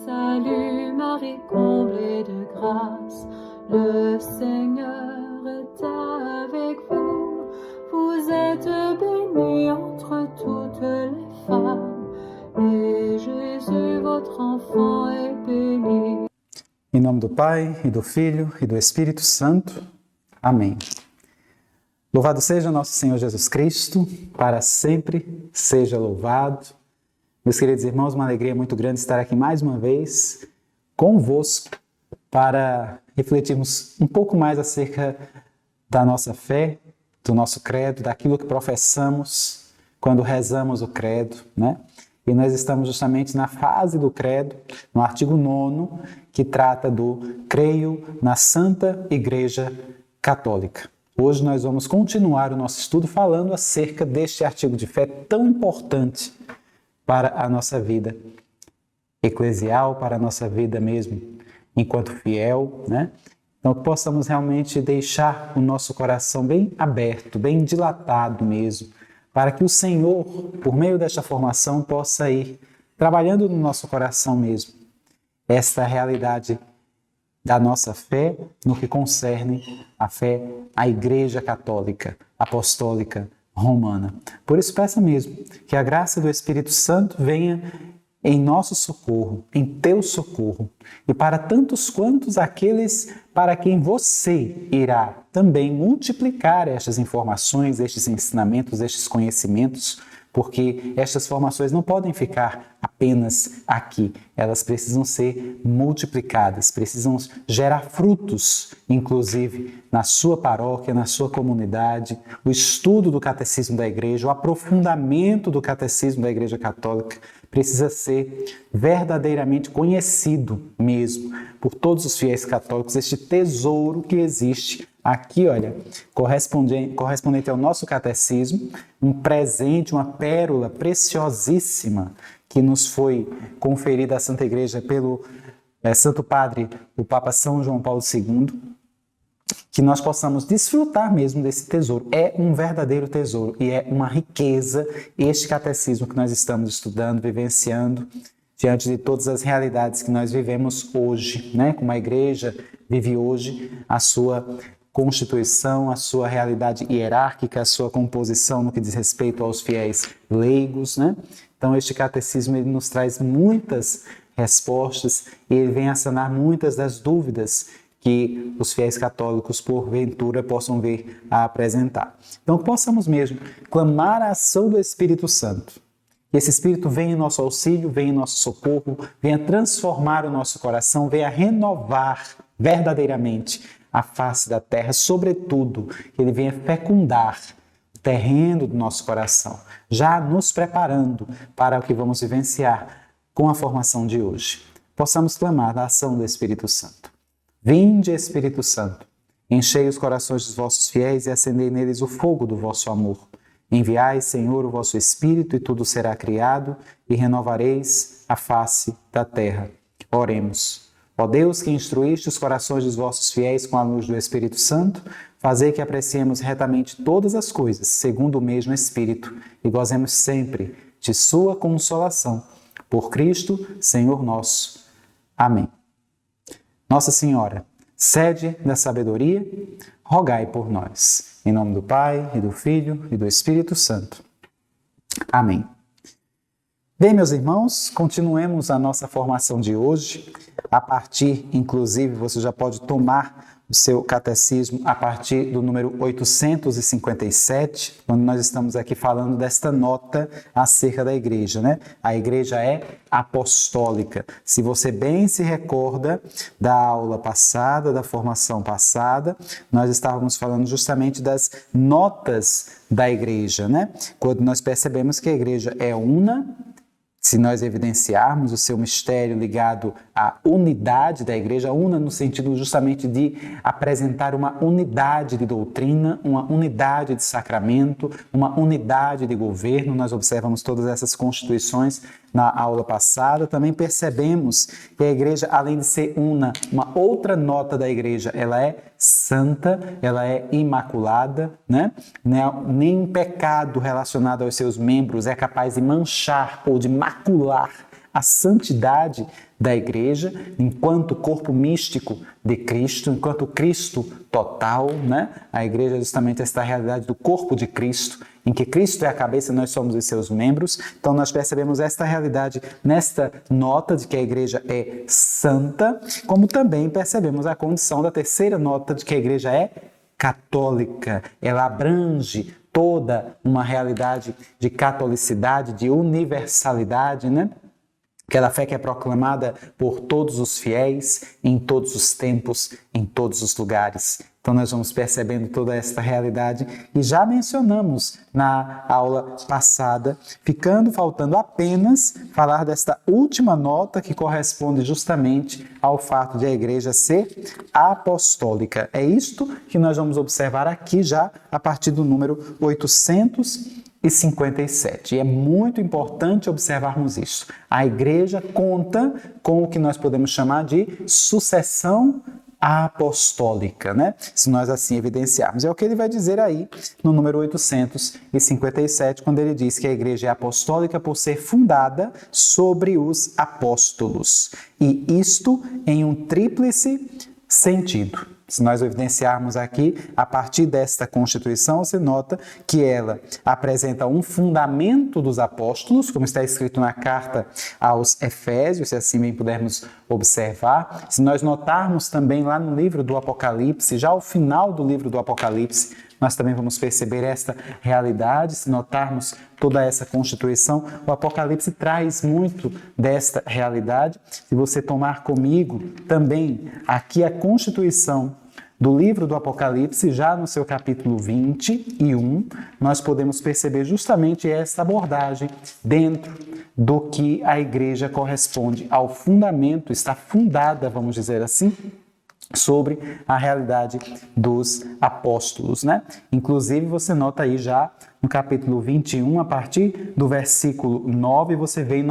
Salut Marie, comblée de grâce, le Seigneur est avec vous. Vous êtes bénie entre toutes les femmes, et Jésus, votre enfant, est béni. Em nome do Pai, e do Filho, e do Espírito Santo. Amém. Louvado seja nosso Senhor Jesus Cristo, para sempre seja louvado. Meus queridos irmãos, uma alegria muito grande estar aqui mais uma vez convosco para refletirmos um pouco mais acerca da nossa fé, do nosso credo, daquilo que professamos quando rezamos o credo, né? E nós estamos justamente na fase do credo, no artigo 9º, que trata do creio na Santa Igreja Católica. Hoje nós vamos continuar o nosso estudo falando acerca deste artigo de fé tão importante para a nossa vida eclesial, para a nossa vida mesmo enquanto fiel, né? Então, que possamos realmente deixar o nosso coração bem aberto, bem dilatado mesmo, para que o Senhor, por meio desta formação, possa ir trabalhando no nosso coração mesmo esta realidade da nossa fé no que concerne a fé à Igreja Católica, Apostólica, Romana. Por isso, peça mesmo que a graça do Espírito Santo venha em nosso socorro, em teu socorro, e para tantos quantos aqueles para quem você irá também multiplicar estas informações, estes ensinamentos, estes conhecimentos, porque estas formações não podem ficar apenas aqui, elas precisam ser multiplicadas, precisam gerar frutos, inclusive na sua paróquia, na sua comunidade, o estudo do catecismo da Igreja, o aprofundamento do catecismo da Igreja Católica precisa ser verdadeiramente conhecido mesmo por todos os fiéis católicos, este tesouro que existe aqui, olha, correspondente ao nosso catecismo, um presente, uma pérola preciosíssima que nos foi conferida à Santa Igreja pelo Santo Padre, o Papa São João Paulo II, que nós possamos desfrutar mesmo desse tesouro. É um verdadeiro tesouro e é uma riqueza este catecismo que nós estamos estudando, vivenciando, diante de todas as realidades que nós vivemos hoje, né? Como a Igreja vive hoje a sua constituição, a sua realidade hierárquica, a sua composição no que diz respeito aos fiéis leigos, né? Então, este catecismo ele nos traz muitas respostas e ele vem a sanar muitas das dúvidas que os fiéis católicos, porventura, possam vir a apresentar. Então, possamos mesmo clamar a ação do Espírito Santo. Que esse Espírito venha em nosso auxílio, venha em nosso socorro, venha transformar o nosso coração, venha renovar verdadeiramente a face da terra, sobretudo, que ele venha fecundar o terreno do nosso coração, já nos preparando para o que vamos vivenciar com a formação de hoje. Possamos clamar a ação do Espírito Santo. Vinde, Espírito Santo, enchei os corações dos vossos fiéis e acendei neles o fogo do vosso amor. Enviai, Senhor, o vosso Espírito e tudo será criado e renovareis a face da terra. Oremos. Ó Deus, que instruíste os corações dos vossos fiéis com a luz do Espírito Santo, fazei que apreciemos retamente todas as coisas, segundo o mesmo Espírito, e gozemos sempre de sua consolação. Por Cristo, Senhor nosso. Amém. Nossa Senhora, sede da sabedoria, rogai por nós. Em nome do Pai, e do Filho, e do Espírito Santo. Amém. Bem, meus irmãos, continuemos a nossa formação de hoje. A partir, inclusive, você já pode tomar o seu catecismo a partir do número 857, quando nós estamos aqui falando desta nota acerca da Igreja, né? A Igreja é apostólica. Se você bem se recorda da aula passada, da formação passada, nós estávamos falando justamente das notas da Igreja, né? Quando nós percebemos que a Igreja é una, se nós evidenciarmos o seu mistério ligado à unidade da Igreja, una no sentido justamente de apresentar uma unidade de doutrina, uma unidade de sacramento, uma unidade de governo, nós observamos todas essas constituições na aula passada. Também percebemos que a Igreja, além de ser una, uma outra nota da Igreja, ela é santa, ela é imaculada, né? Nenhum pecado relacionado aos seus membros é capaz de manchar ou de macular a a santidade da igreja enquanto corpo místico de Cristo, enquanto Cristo total, né? A igreja é justamente esta realidade do corpo de Cristo, em que Cristo é a cabeça e nós somos os seus membros. Então nós percebemos esta realidade nesta nota de que a igreja é santa, como também percebemos a condição da terceira nota de que a igreja é católica. Ela abrange toda uma realidade de catolicidade, de universalidade, né? Aquela fé que é proclamada por todos os fiéis, em todos os tempos, em todos os lugares. Então nós vamos percebendo toda esta realidade e já mencionamos na aula passada, faltando apenas falar desta última nota que corresponde justamente ao fato de a igreja ser apostólica. É isto que nós vamos observar aqui já a partir do número 857. E é muito importante observarmos isso. A igreja conta com o que nós podemos chamar de sucessão apostólica, né? Se nós assim evidenciarmos. É o que ele vai dizer aí no número 857, quando ele diz que a igreja é apostólica por ser fundada sobre os apóstolos. E isto em um tríplice sentido. Se nós evidenciarmos aqui, a partir desta Constituição, você nota que ela apresenta um fundamento dos apóstolos, como está escrito na carta aos Efésios, se assim bem pudermos observar. Se nós notarmos também lá no livro do Apocalipse, já ao final do livro do Apocalipse, nós também vamos perceber esta realidade. Se notarmos toda essa Constituição, o Apocalipse traz muito desta realidade. Se você tomar comigo também aqui a Constituição do livro do Apocalipse, já no seu capítulo 21, nós podemos perceber justamente essa abordagem dentro do que a igreja corresponde ao fundamento, está fundada, vamos dizer assim, sobre a realidade dos apóstolos, né? Inclusive, você nota aí já no capítulo 21, a partir do versículo 9, você vê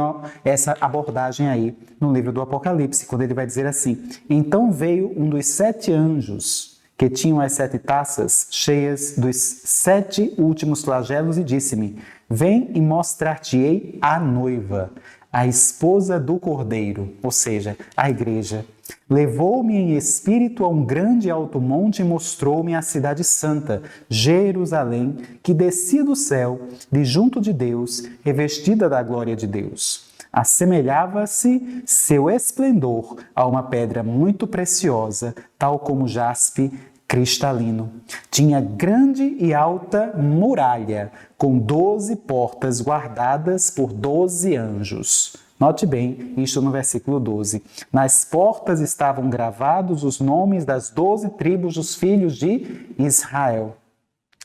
essa abordagem aí no livro do Apocalipse, quando ele vai dizer assim: então veio um dos 7 anjos que tinham as 7 taças cheias dos 7 últimos flagelos e disse-me: vem e mostrar-te-ei a noiva, a esposa do Cordeiro, ou seja, a igreja. Levou-me em espírito a um grande e alto monte e mostrou-me a cidade santa, Jerusalém, que descia do céu, de junto de Deus, revestida da glória de Deus. Assemelhava-se seu esplendor a uma pedra muito preciosa, tal como jaspe cristalino. Tinha grande e alta muralha, com 12 portas guardadas por 12 anjos. Note bem, isto no versículo 12. Nas portas estavam gravados os nomes das 12 tribos dos filhos de Israel.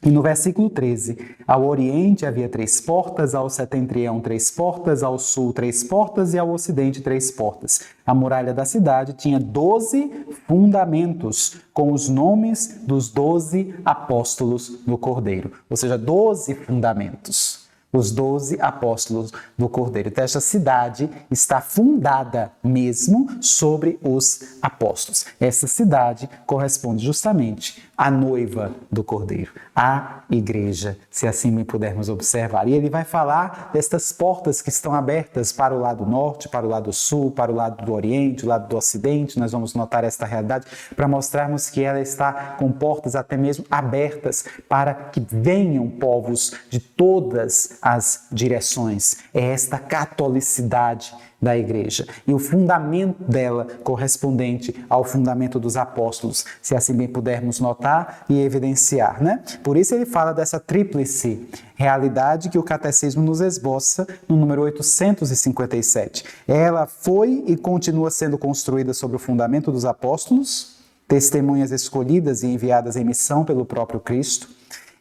E no versículo 13, ao oriente havia 3 portas, ao setentrião 3 portas, ao sul 3 portas e ao ocidente 3 portas. A muralha da cidade tinha 12 fundamentos, com os nomes dos 12 apóstolos do Cordeiro. Ou seja, 12 fundamentos. Os 12 apóstolos do Cordeiro. Então, esta cidade está fundada mesmo sobre os apóstolos. Essa cidade corresponde justamente à noiva do Cordeiro, à igreja, se assim pudermos observar. E ele vai falar destas portas que estão abertas para o lado norte, para o lado sul, para o lado do oriente, o lado do ocidente. Nós vamos notar esta realidade para mostrarmos que ela está com portas até mesmo abertas para que venham povos de todas as direções. É esta catolicidade da igreja e o fundamento dela correspondente ao fundamento dos apóstolos, se assim bem pudermos notar e evidenciar, né? Por isso ele fala dessa tríplice realidade que o catecismo nos esboça no número 857. Ela foi e continua sendo construída sobre o fundamento dos apóstolos, testemunhas escolhidas e enviadas em missão pelo próprio Cristo.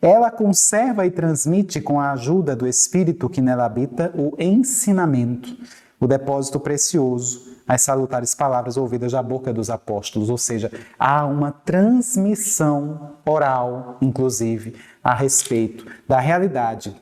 Ela conserva e transmite com a ajuda do Espírito que nela habita o ensinamento, o depósito precioso, as salutares palavras ouvidas da boca dos apóstolos, ou seja, há uma transmissão oral, inclusive, a respeito da realidade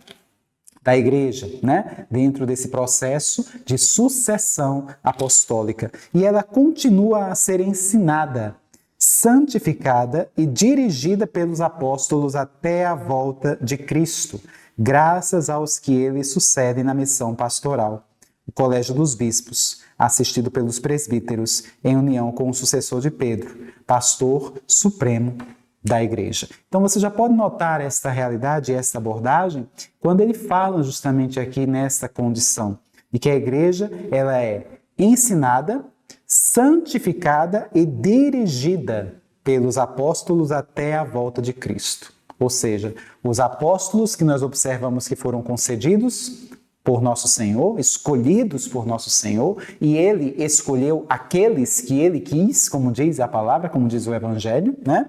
da igreja, né? Dentro desse processo de sucessão apostólica. E ela continua a ser ensinada, santificada e dirigida pelos apóstolos até a volta de Cristo, graças aos que eles sucedem na missão pastoral. o Colégio dos Bispos, assistido pelos presbíteros, em união com o sucessor de Pedro, pastor supremo da Igreja. Então você já pode notar esta realidade, esta abordagem, quando ele fala justamente aqui nesta condição, de que a Igreja ela é ensinada, santificada e dirigida pelos apóstolos até a volta de Cristo. Ou seja, os apóstolos que nós observamos que foram concedidos por nosso Senhor, escolhidos por nosso Senhor, e Ele escolheu aqueles que Ele quis, como diz a palavra, como diz o Evangelho, né?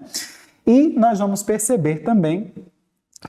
E nós vamos perceber também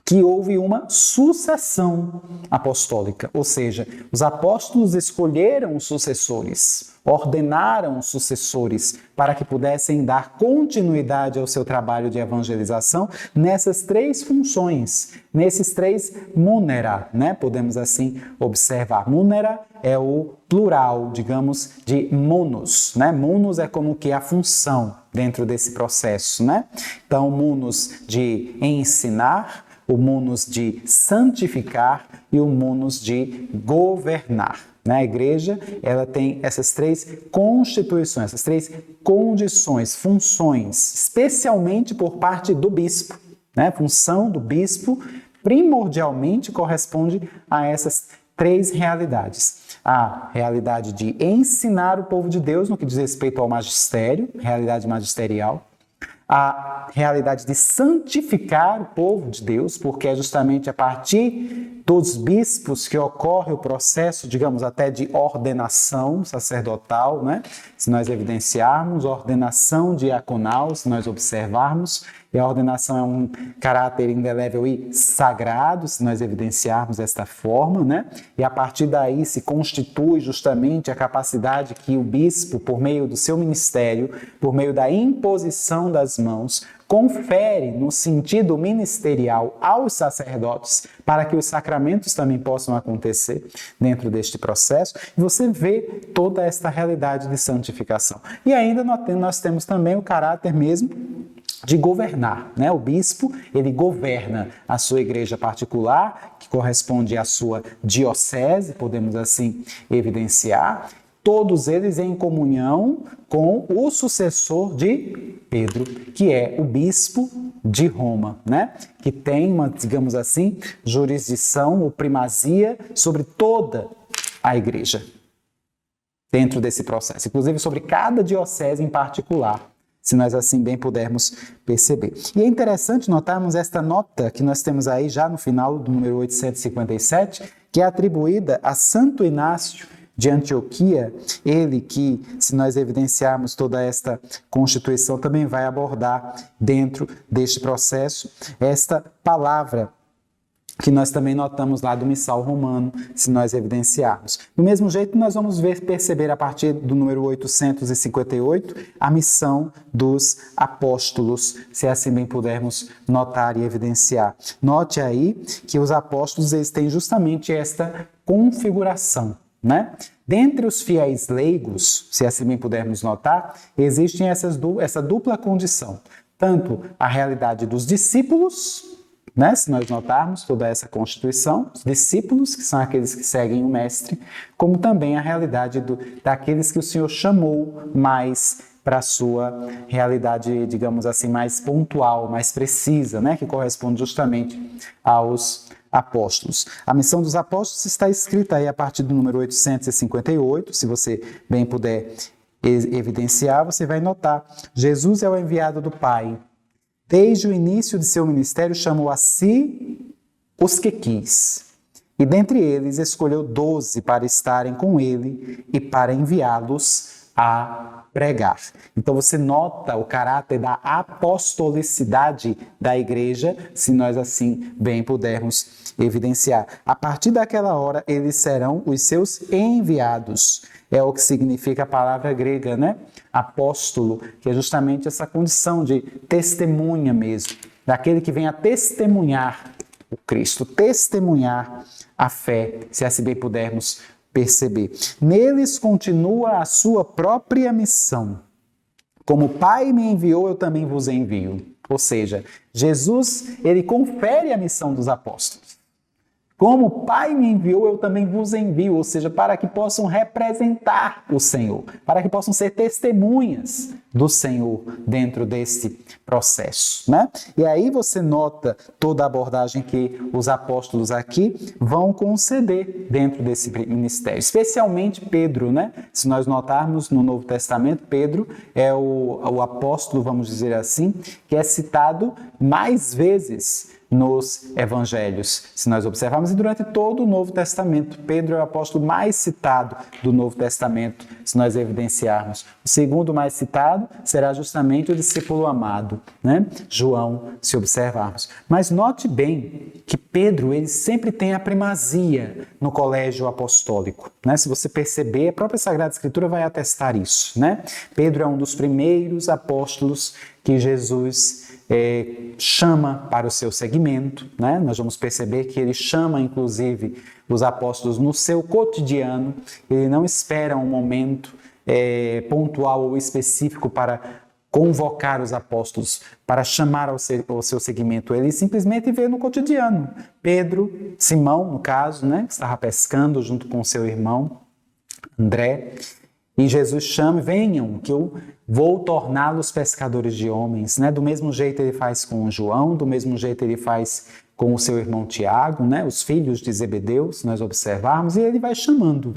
que houve uma sucessão apostólica, ou seja, os apóstolos escolheram os sucessores, ordenaram os sucessores para que pudessem dar continuidade ao seu trabalho de evangelização nessas três funções, nesses três munera, né? Podemos assim observar. Munera é o plural, digamos, de munus, né? Munus é como que a função dentro desse processo, né? Então, munus de ensinar, o munus de santificar e o munus de governar. Na igreja, ela tem essas três constituições, essas três condições, funções, especialmente por parte do bispo. Né? A função do bispo, primordialmente, corresponde a essas três realidades. A realidade de ensinar o povo de Deus no que diz respeito ao magistério, realidade magisterial. A realidade de santificar o povo de Deus, porque é justamente a partir dos bispos que ocorre o processo, digamos, até de ordenação sacerdotal, né? Se nós evidenciarmos, ordenação diaconal, se nós observarmos, e a ordenação é um caráter indelével e sagrado, se nós evidenciarmos desta forma, né? E a partir daí se constitui justamente a capacidade que o bispo, por meio do seu ministério, por meio da imposição das mãos, confere no sentido ministerial aos sacerdotes para que os sacramentos também possam acontecer dentro deste processo. E você vê toda esta realidade de santificação. E ainda nós temos também o caráter mesmo de governar, né? O bispo, ele governa a sua igreja particular, que corresponde à sua diocese, podemos assim evidenciar, todos eles em comunhão com o sucessor de Pedro, que é o bispo de Roma, né? Que tem uma, digamos assim, jurisdição ou primazia sobre toda a igreja dentro desse processo, inclusive sobre cada diocese em particular, se nós assim bem pudermos perceber. E é interessante notarmos esta nota que nós temos aí já no final do número 857, que é atribuída a Santo Inácio de Antioquia, ele que, se nós evidenciarmos toda esta constituição, também vai abordar dentro deste processo esta palavra que nós também notamos lá do Missal Romano, se nós evidenciarmos. Do mesmo jeito, nós vamos perceber a partir do número 858 a missão dos apóstolos, se assim bem pudermos notar e evidenciar. Note aí que os apóstolos eles têm justamente esta configuração, né? Dentre os fiéis leigos, se assim bem pudermos notar, existem essa dupla condição, tanto a realidade dos discípulos, né? Se nós notarmos toda essa constituição, os discípulos, que são aqueles que seguem o mestre, como também a realidade daqueles que o Senhor chamou mais para a sua realidade, digamos assim, mais pontual, mais precisa, né? Que corresponde justamente aos apóstolos. A missão dos apóstolos está escrita aí a partir do número 858, se você bem puder evidenciar, você vai notar: Jesus é o enviado do Pai. Desde o início de seu ministério, chamou a si os que quis. E dentre eles escolheu 12 para estarem com ele e para enviá-los a pregar. Então você nota o caráter da apostolicidade da igreja, se nós assim bem pudermos evidenciar. A partir daquela hora, eles serão os seus enviados. É o que significa a palavra grega, né? Apóstolo, que é justamente essa condição de testemunha mesmo, daquele que vem a testemunhar o Cristo, testemunhar a fé, se assim bem pudermos perceber. Neles continua a sua própria missão. Como o Pai me enviou, eu também vos envio. Ou seja, Jesus, ele confere a missão dos apóstolos. Como o Pai me enviou, eu também vos envio, ou seja, para que possam representar o Senhor, para que possam ser testemunhas do Senhor dentro desse processo, né? E aí você nota toda a abordagem que os apóstolos aqui vão conceder dentro desse ministério, especialmente Pedro, né? Se nós notarmos no Novo Testamento, Pedro é o apóstolo, vamos dizer assim, que é citado mais vezes nos evangelhos, se nós observarmos, e durante todo o Novo Testamento. Pedro é o apóstolo mais citado do Novo Testamento, se nós evidenciarmos. O segundo mais citado será justamente o discípulo amado, né? João, se observarmos. Mas note bem que Pedro, ele sempre tem a primazia no colégio apostólico, né? Se você perceber, a própria Sagrada Escritura vai atestar isso, né? Pedro é um dos primeiros apóstolos que Jesus chama para o seu seguimento, né? Nós vamos perceber que ele chama, inclusive, os apóstolos no seu cotidiano. Ele não espera um momento pontual ou específico para convocar os apóstolos, para chamar ao seu seguimento. Ele simplesmente vê no cotidiano. Pedro, Simão, no caso, né? Estava pescando junto com seu irmão André, e Jesus chama: venham, que eu vou torná-los pescadores de homens, né? Do mesmo jeito ele faz com João, do mesmo jeito ele faz com o seu irmão Tiago, né? Os filhos de Zebedeu, se nós observarmos, e ele vai chamando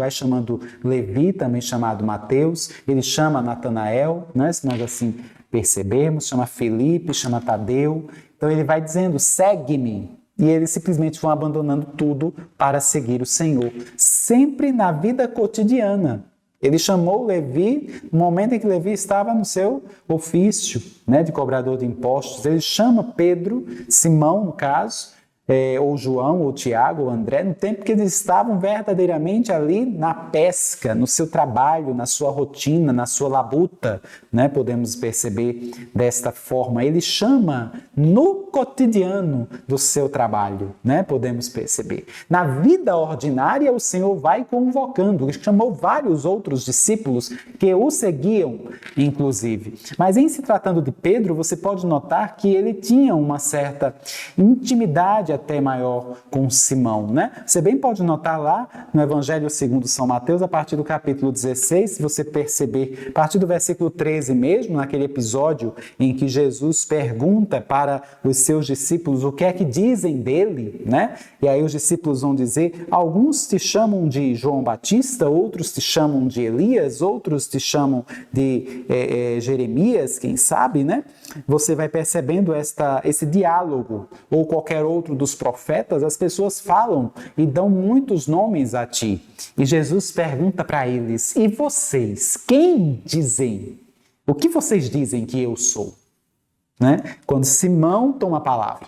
Levi, também chamado Mateus, ele chama Natanael, né? Se nós assim percebermos, chama Felipe, chama Tadeu. Então ele vai dizendo: segue-me. E eles simplesmente vão abandonando tudo para seguir o Senhor, sempre na vida cotidiana. Ele chamou Levi no momento em que Levi estava no seu ofício, né, de cobrador de impostos. Ele chama Pedro, Simão, no caso, ou João, ou Tiago, ou André, no tempo que eles estavam verdadeiramente ali na pesca, no seu trabalho, na sua rotina, na sua labuta, né? Podemos perceber desta forma. Ele chama no cotidiano do seu trabalho, né? Podemos perceber. Na vida ordinária, o Senhor vai convocando. Ele chamou vários outros discípulos que o seguiam, inclusive. Mas em se tratando de Pedro, você pode notar que ele tinha uma certa intimidade até maior com Simão, né? Você bem pode notar lá no Evangelho segundo São Mateus, a partir do capítulo 16, se você perceber, a partir do versículo 13 mesmo, naquele episódio em que Jesus pergunta para os seus discípulos o que é que dizem dele, né? E aí os discípulos vão dizer: alguns te chamam de João Batista, outros te chamam de Elias, outros te chamam de Jeremias, quem sabe, né? Você vai percebendo esse diálogo, ou qualquer outro dos profetas. As pessoas falam e dão muitos nomes a ti. E Jesus pergunta para eles: e vocês, quem dizem? O que vocês dizem que eu sou? Né? Quando Simão toma a palavra,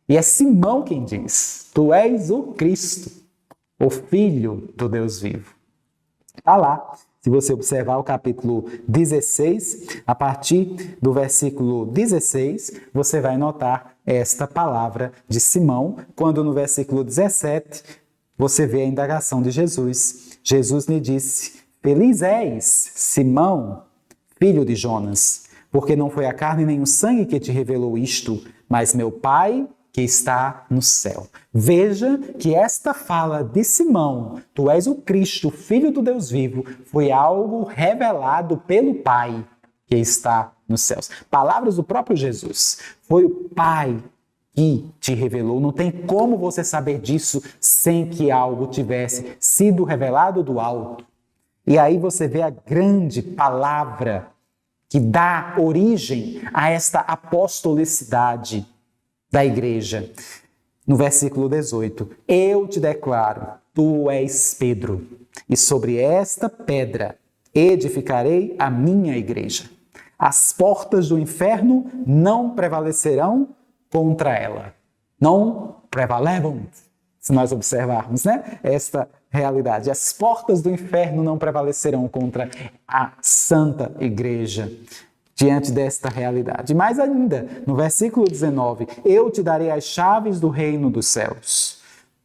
e é Simão quem diz: tu és o Cristo, o Filho do Deus vivo. Está lá. Se você observar o capítulo 16, a partir do versículo 16, você vai notar esta palavra de Simão, quando no versículo 17 você vê a indagação de Jesus. Jesus lhe disse: feliz és, Simão, filho de Jonas, porque não foi a carne nem o sangue que te revelou isto, mas meu Pai que está no céu. Veja que esta fala de Simão, tu és o Cristo, Filho do Deus vivo, foi algo revelado pelo Pai que está nos céus. Palavras do próprio Jesus. Foi o Pai que te revelou. Não tem como você saber disso sem que algo tivesse sido revelado do alto. E aí você vê a grande palavra que dá origem a esta apostolicidade da igreja. No versículo 18, eu te declaro, tu és Pedro, e sobre esta pedra edificarei a minha igreja. As portas do inferno não prevalecerão contra ela. Não prevalebam, se nós observarmos, né? Esta realidade. As portas do inferno não prevalecerão contra a Santa Igreja. Diante desta realidade. Mais ainda, no versículo 19, eu te darei as chaves do reino dos céus.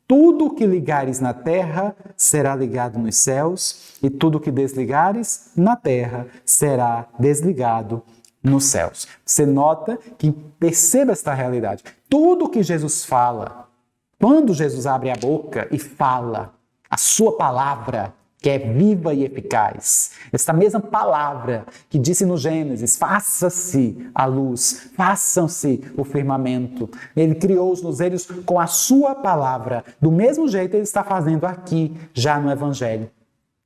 Tudo que ligares na terra será ligado nos céus, e tudo que desligares na terra será desligado nos céus. Você nota que perceba esta realidade. Tudo que Jesus fala, Quando Jesus abre a boca e fala a sua palavra, que é viva e eficaz, esta mesma palavra que disse no Gênesis, faça-se a luz, façam-se o firmamento. Ele criou os luzeiros com a sua palavra. Do mesmo jeito ele está fazendo aqui, já no Evangelho.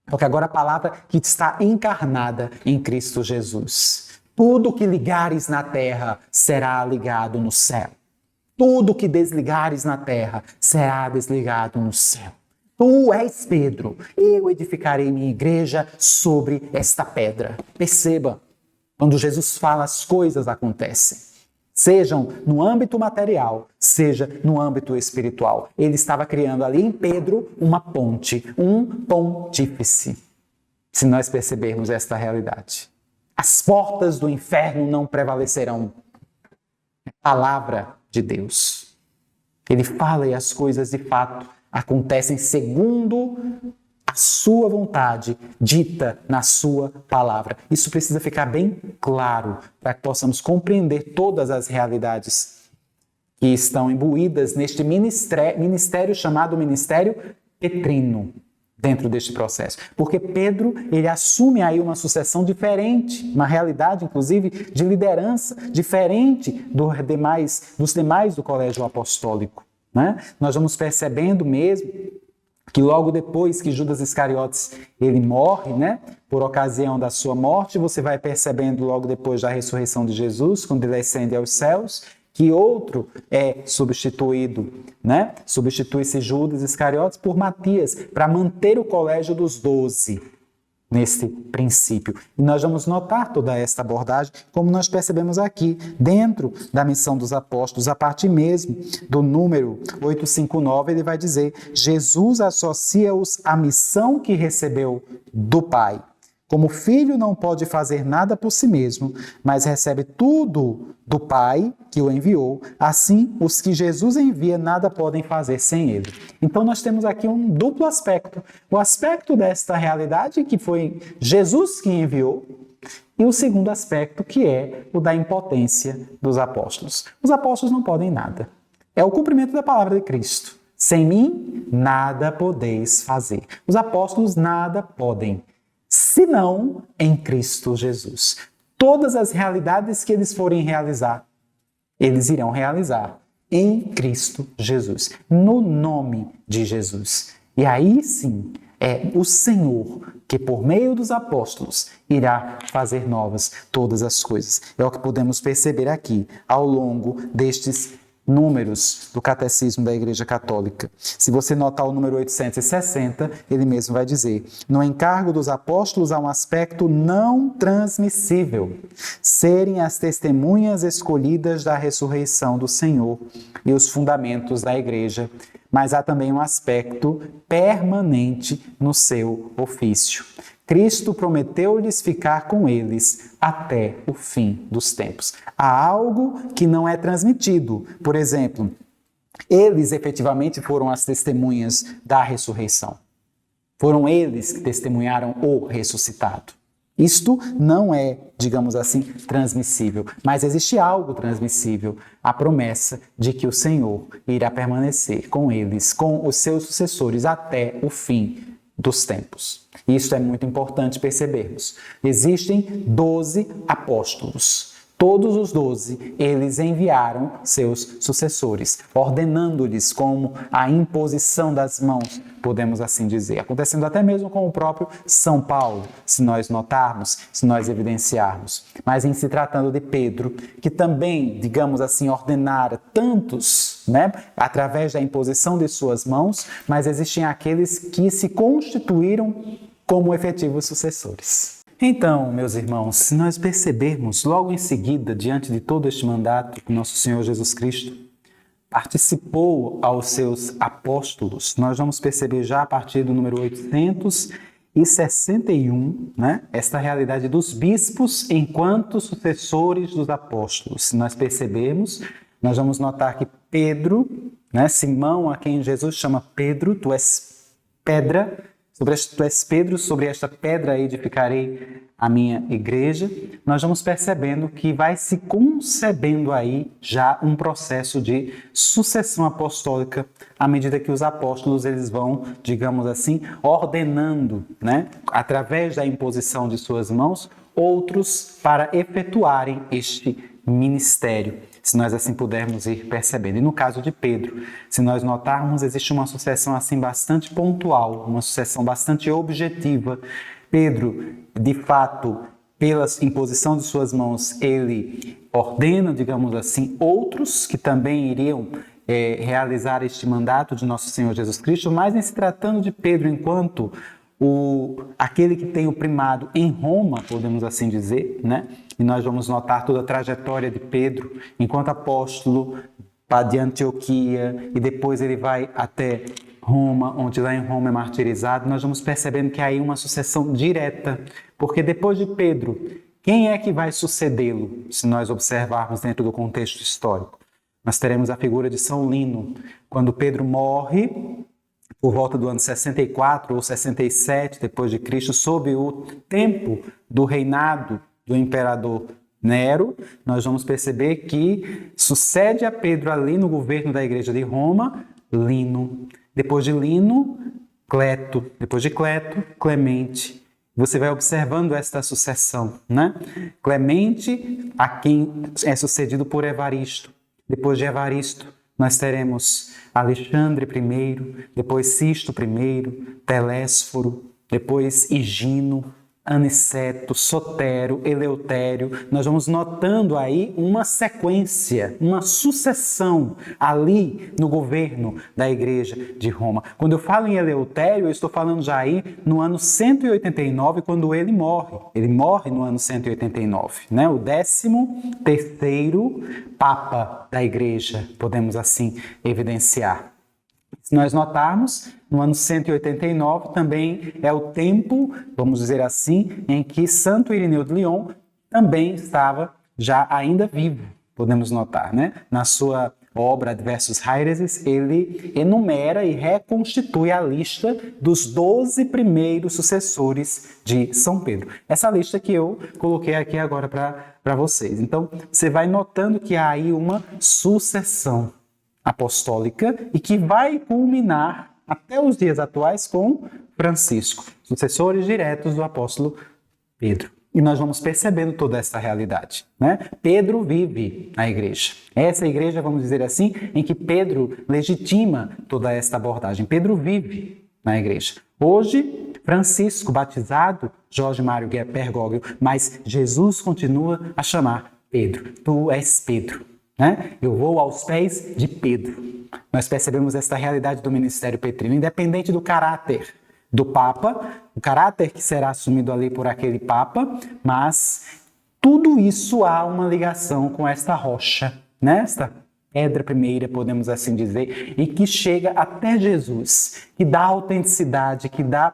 Porque agora a palavra que está encarnada em Cristo Jesus. Tudo que ligares na terra será ligado no céu. Tudo que desligares na terra será desligado no céu. Tu és Pedro, eu edificarei minha igreja sobre esta pedra. Perceba, quando Jesus fala, as coisas acontecem. Sejam no âmbito material, seja no âmbito espiritual. Ele estava criando ali em Pedro uma ponte, um pontífice. Se nós percebermos esta realidade. As portas do inferno não prevalecerão. É a palavra de Deus. Ele fala e as coisas de fato acontecem segundo a sua vontade, dita na sua palavra. Isso precisa ficar bem claro para que possamos compreender todas as realidades que estão imbuídas neste ministério chamado ministério petrino, dentro deste processo. Porque Pedro, ele assume aí uma sucessão diferente, uma realidade, inclusive, de liderança diferente dos demais do colégio apostólico. Né? Nós vamos percebendo mesmo que logo depois que Judas Iscariotes ele morre, né? Por ocasião da sua morte, você vai percebendo logo depois da ressurreição de Jesus, quando ele ascende aos céus, que outro é substituído, né? Substitui-se Judas Iscariotes por Matias, para manter o colégio dos 12. Nesse princípio. E nós vamos notar toda esta abordagem, como nós percebemos aqui, dentro da missão dos apóstolos, a partir mesmo do número 859, ele vai dizer, Jesus associa-os à missão que recebeu do Pai. Como o Filho não pode fazer nada por si mesmo, mas recebe tudo do Pai que o enviou, assim os que Jesus envia nada podem fazer sem ele. Então nós temos aqui um duplo aspecto. O aspecto desta realidade que foi Jesus que enviou e o segundo aspecto que é o da impotência dos apóstolos. Os apóstolos não podem nada. É o cumprimento da palavra de Cristo. Sem mim, nada podeis fazer. Os apóstolos nada podem. Senão em Cristo Jesus. Todas as realidades que eles forem realizar, eles irão realizar em Cristo Jesus, no nome de Jesus. E aí sim, é o Senhor que por meio dos apóstolos irá fazer novas todas as coisas. É o que podemos perceber aqui ao longo destes números do Catecismo da Igreja Católica. Se você notar o número 860, ele mesmo vai dizer: no encargo dos apóstolos há um aspecto não transmissível, serem as testemunhas escolhidas da ressurreição do Senhor e os fundamentos da Igreja, mas há também um aspecto permanente no seu ofício. Cristo prometeu-lhes ficar com eles até o fim dos tempos. Há algo que não é transmitido. Por exemplo, eles efetivamente foram as testemunhas da ressurreição. Foram eles que testemunharam o ressuscitado. Isto não é, digamos assim, transmissível, mas existe algo transmissível, a promessa de que o Senhor irá permanecer com eles, com os seus sucessores até o fim dos tempos. Isso é muito importante percebermos. Existem 12 apóstolos. Todos os 12, eles enviaram seus sucessores, ordenando-lhes como a imposição das mãos, podemos assim dizer. Acontecendo até mesmo com o próprio São Paulo, se nós notarmos, se nós evidenciarmos. Mas em se tratando de Pedro, que também, digamos assim, ordenara tantos, né, através da imposição de suas mãos, mas existem aqueles que se constituíram como efetivos sucessores. Então, meus irmãos, se nós percebermos logo em seguida, diante de todo este mandato que nosso Senhor Jesus Cristo participou aos seus apóstolos, nós vamos perceber já a partir do número 861, né, esta realidade dos bispos enquanto sucessores dos apóstolos. Se nós percebermos, nós vamos notar que Pedro, né, Simão, a quem Jesus chama Pedro, tu és pedra. Tu és Pedro, sobre esta pedra edificarei a minha igreja, nós vamos percebendo que vai se concebendo aí já um processo de sucessão apostólica à medida que os apóstolos eles vão, digamos assim, ordenando, né, através da imposição de suas mãos, outros para efetuarem este ministério, se nós assim pudermos ir percebendo. E no caso de Pedro, se nós notarmos, existe uma sucessão assim bastante pontual, uma sucessão bastante objetiva. Pedro, de fato, pela imposição de suas mãos, ele ordena, digamos assim, outros que também iriam realizar este mandato de nosso Senhor Jesus Cristo, mas em se tratando de Pedro enquanto aquele que tem o primado em Roma, podemos assim dizer, né? E nós vamos notar toda a trajetória de Pedro enquanto apóstolo de Antioquia, e depois ele vai até Roma, onde lá em Roma é martirizado. Nós vamos percebendo que há aí uma sucessão direta, porque depois de Pedro, quem é que vai sucedê-lo, se nós observarmos dentro do contexto histórico? Nós teremos a figura de São Lino. Quando Pedro morre, por volta do ano 64 ou 67 depois de Cristo, sob o tempo do reinado do imperador Nero, nós vamos perceber que sucede a Pedro ali no governo da igreja de Roma, Lino. Depois de Lino, Cleto. Depois de Cleto, Clemente. Você vai observando esta sucessão, né? Clemente, a quem é sucedido por Evaristo. Depois de Evaristo, nós teremos Alexandre I, depois Sisto I, Telésforo, depois Higino, Aniceto, Sotero, Eleutério. Nós vamos notando aí uma sequência, uma sucessão ali no governo da igreja de Roma. Quando eu falo em Eleutério, eu estou falando já aí no ano 189, quando ele morre. Ele morre no ano 189, né? O 13º Papa da igreja, podemos assim evidenciar. Se nós notarmos, no ano 189 também é o tempo, vamos dizer assim, em que Santo Irineu de Lyon também estava já ainda vivo, podemos notar, né? Na sua obra Adversus Haereses, ele enumera e reconstitui a lista dos 12 primeiros sucessores de São Pedro. Essa lista que eu coloquei aqui agora para vocês. Então, você vai notando que há aí uma sucessão apostólica e que vai culminar até os dias atuais com Francisco, sucessores diretos do apóstolo Pedro. E nós vamos percebendo toda essa realidade, né? Pedro vive na igreja. Essa igreja, vamos dizer assim, em que Pedro legitima toda esta abordagem. Pedro vive na igreja. Hoje, Francisco, batizado, Jorge Mário Bergoglio, mas Jesus continua a chamar Pedro. Tu és Pedro. Né? Eu vou aos pés de Pedro. Nós percebemos esta realidade do ministério petrino, independente do caráter do Papa, o caráter que será assumido ali por aquele Papa, mas tudo isso há uma ligação com esta rocha, né? Esta pedra primeira, podemos assim dizer, e que chega até Jesus, que dá autenticidade, que dá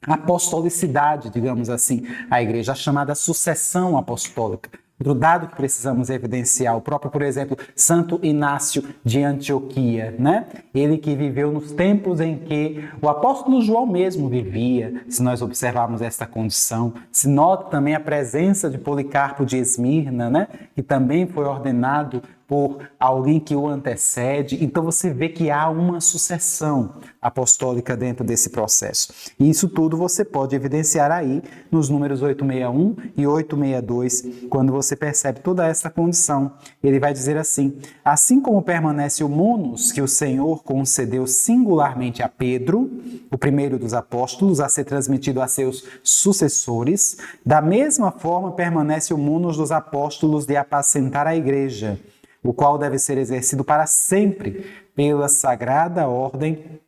apostolicidade, digamos assim, à igreja, a chamada sucessão apostólica. Outro dado que precisamos evidenciar, o próprio, por exemplo, Santo Inácio de Antioquia, né? Ele que viveu nos tempos em que o apóstolo João mesmo vivia, se nós observarmos esta condição. Se nota também a presença de Policarpo de Esmirna, né? Que também foi ordenado por alguém que o antecede. Então você vê que há uma sucessão apostólica dentro desse processo. E isso tudo você pode evidenciar aí nos números 861 e 862, quando você percebe toda essa condição. Ele vai dizer assim: assim como permanece o munus que o Senhor concedeu singularmente a Pedro, o primeiro dos apóstolos, a ser transmitido a seus sucessores, da mesma forma permanece o munus dos apóstolos de apacentar a igreja, o qual deve ser exercido para sempre pela sagrada ordem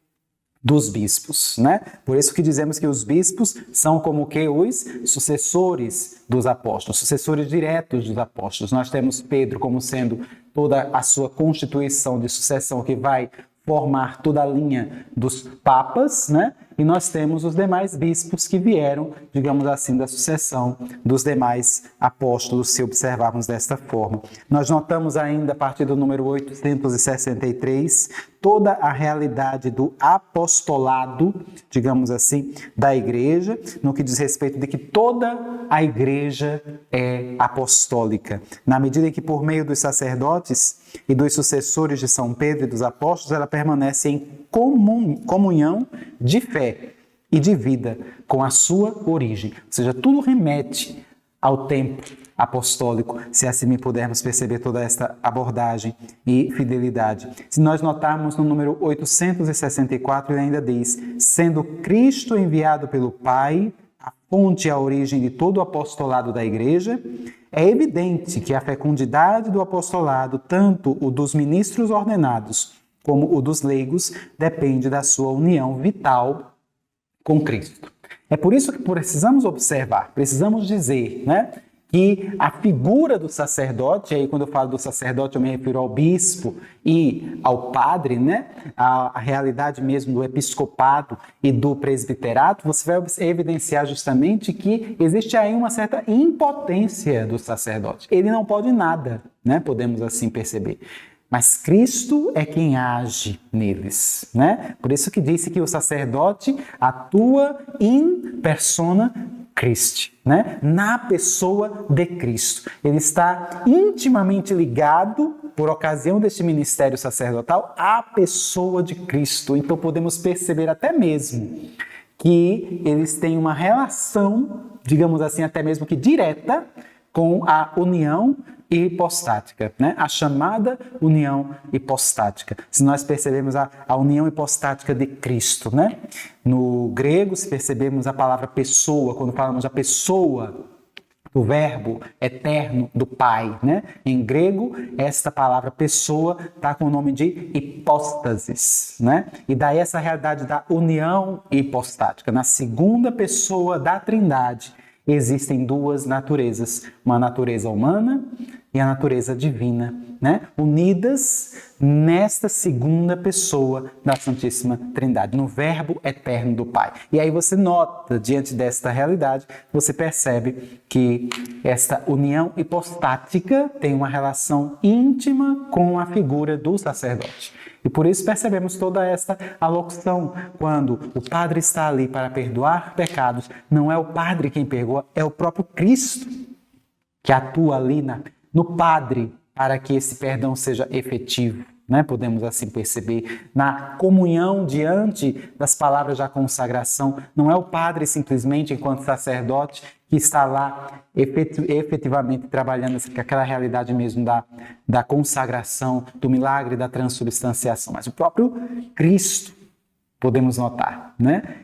dos bispos, né? Por isso que dizemos que os bispos são como que os sucessores dos apóstolos, sucessores diretos dos apóstolos. Nós temos Pedro como sendo toda a sua constituição de sucessão que vai formar toda a linha dos papas, né? E nós temos os demais bispos que vieram, digamos assim, da sucessão dos demais apóstolos, se observarmos desta forma. Nós notamos ainda, a partir do número 863, toda a realidade do apostolado, digamos assim, da igreja, no que diz respeito de que toda a igreja é apostólica. Na medida em que, por meio dos sacerdotes e dos sucessores de São Pedro e dos apóstolos, ela permanece em comunhão de fé e de vida com a sua origem. Ou seja, tudo remete ao tempo apostólico, se assim pudermos perceber toda esta abordagem e fidelidade. Se nós notarmos no número 864, ele ainda diz: sendo Cristo enviado pelo Pai, a fonte e a origem de todo o apostolado da Igreja, é evidente que a fecundidade do apostolado, tanto o dos ministros ordenados como o dos leigos, depende da sua união vital com Cristo. É por isso que precisamos observar, precisamos dizer, que a figura do sacerdote, aí quando eu falo do sacerdote eu me refiro ao bispo e ao padre, a realidade mesmo do episcopado e do presbiterato, você vai evidenciar justamente que existe aí uma certa impotência do sacerdote. Ele não pode nada, podemos assim perceber. Mas Cristo é quem age neles, Por isso que disse que o sacerdote atua in persona Christi, na pessoa de Cristo. Ele está intimamente ligado, por ocasião deste ministério sacerdotal, à pessoa de Cristo. Então podemos perceber até mesmo que eles têm uma relação, digamos assim, até mesmo que direta, com a união hipostática, a chamada união hipostática. Se nós percebemos a união hipostática de Cristo, no grego, se percebemos a palavra pessoa, quando falamos a pessoa do verbo eterno do Pai, Em grego, esta palavra pessoa está com o nome de hipóstasis, E daí essa realidade da união hipostática. Na segunda pessoa da Trindade, existem duas naturezas, uma natureza humana e a natureza divina, unidas nesta segunda pessoa da Santíssima Trindade, no Verbo eterno do Pai. E aí você nota, diante desta realidade, você percebe que esta união hipostática tem uma relação íntima com a figura do sacerdote. E por isso percebemos toda esta alocução, quando o Padre está ali para perdoar pecados, não é o Padre quem perdoa, é o próprio Cristo que atua ali no Padre para que esse perdão seja efetivo. Podemos assim perceber na comunhão diante das palavras da consagração. Não é o Padre simplesmente, enquanto sacerdote, que está lá efetivamente trabalhando aquela realidade mesmo da consagração, do milagre da transubstanciação, mas o próprio Cristo, podemos notar,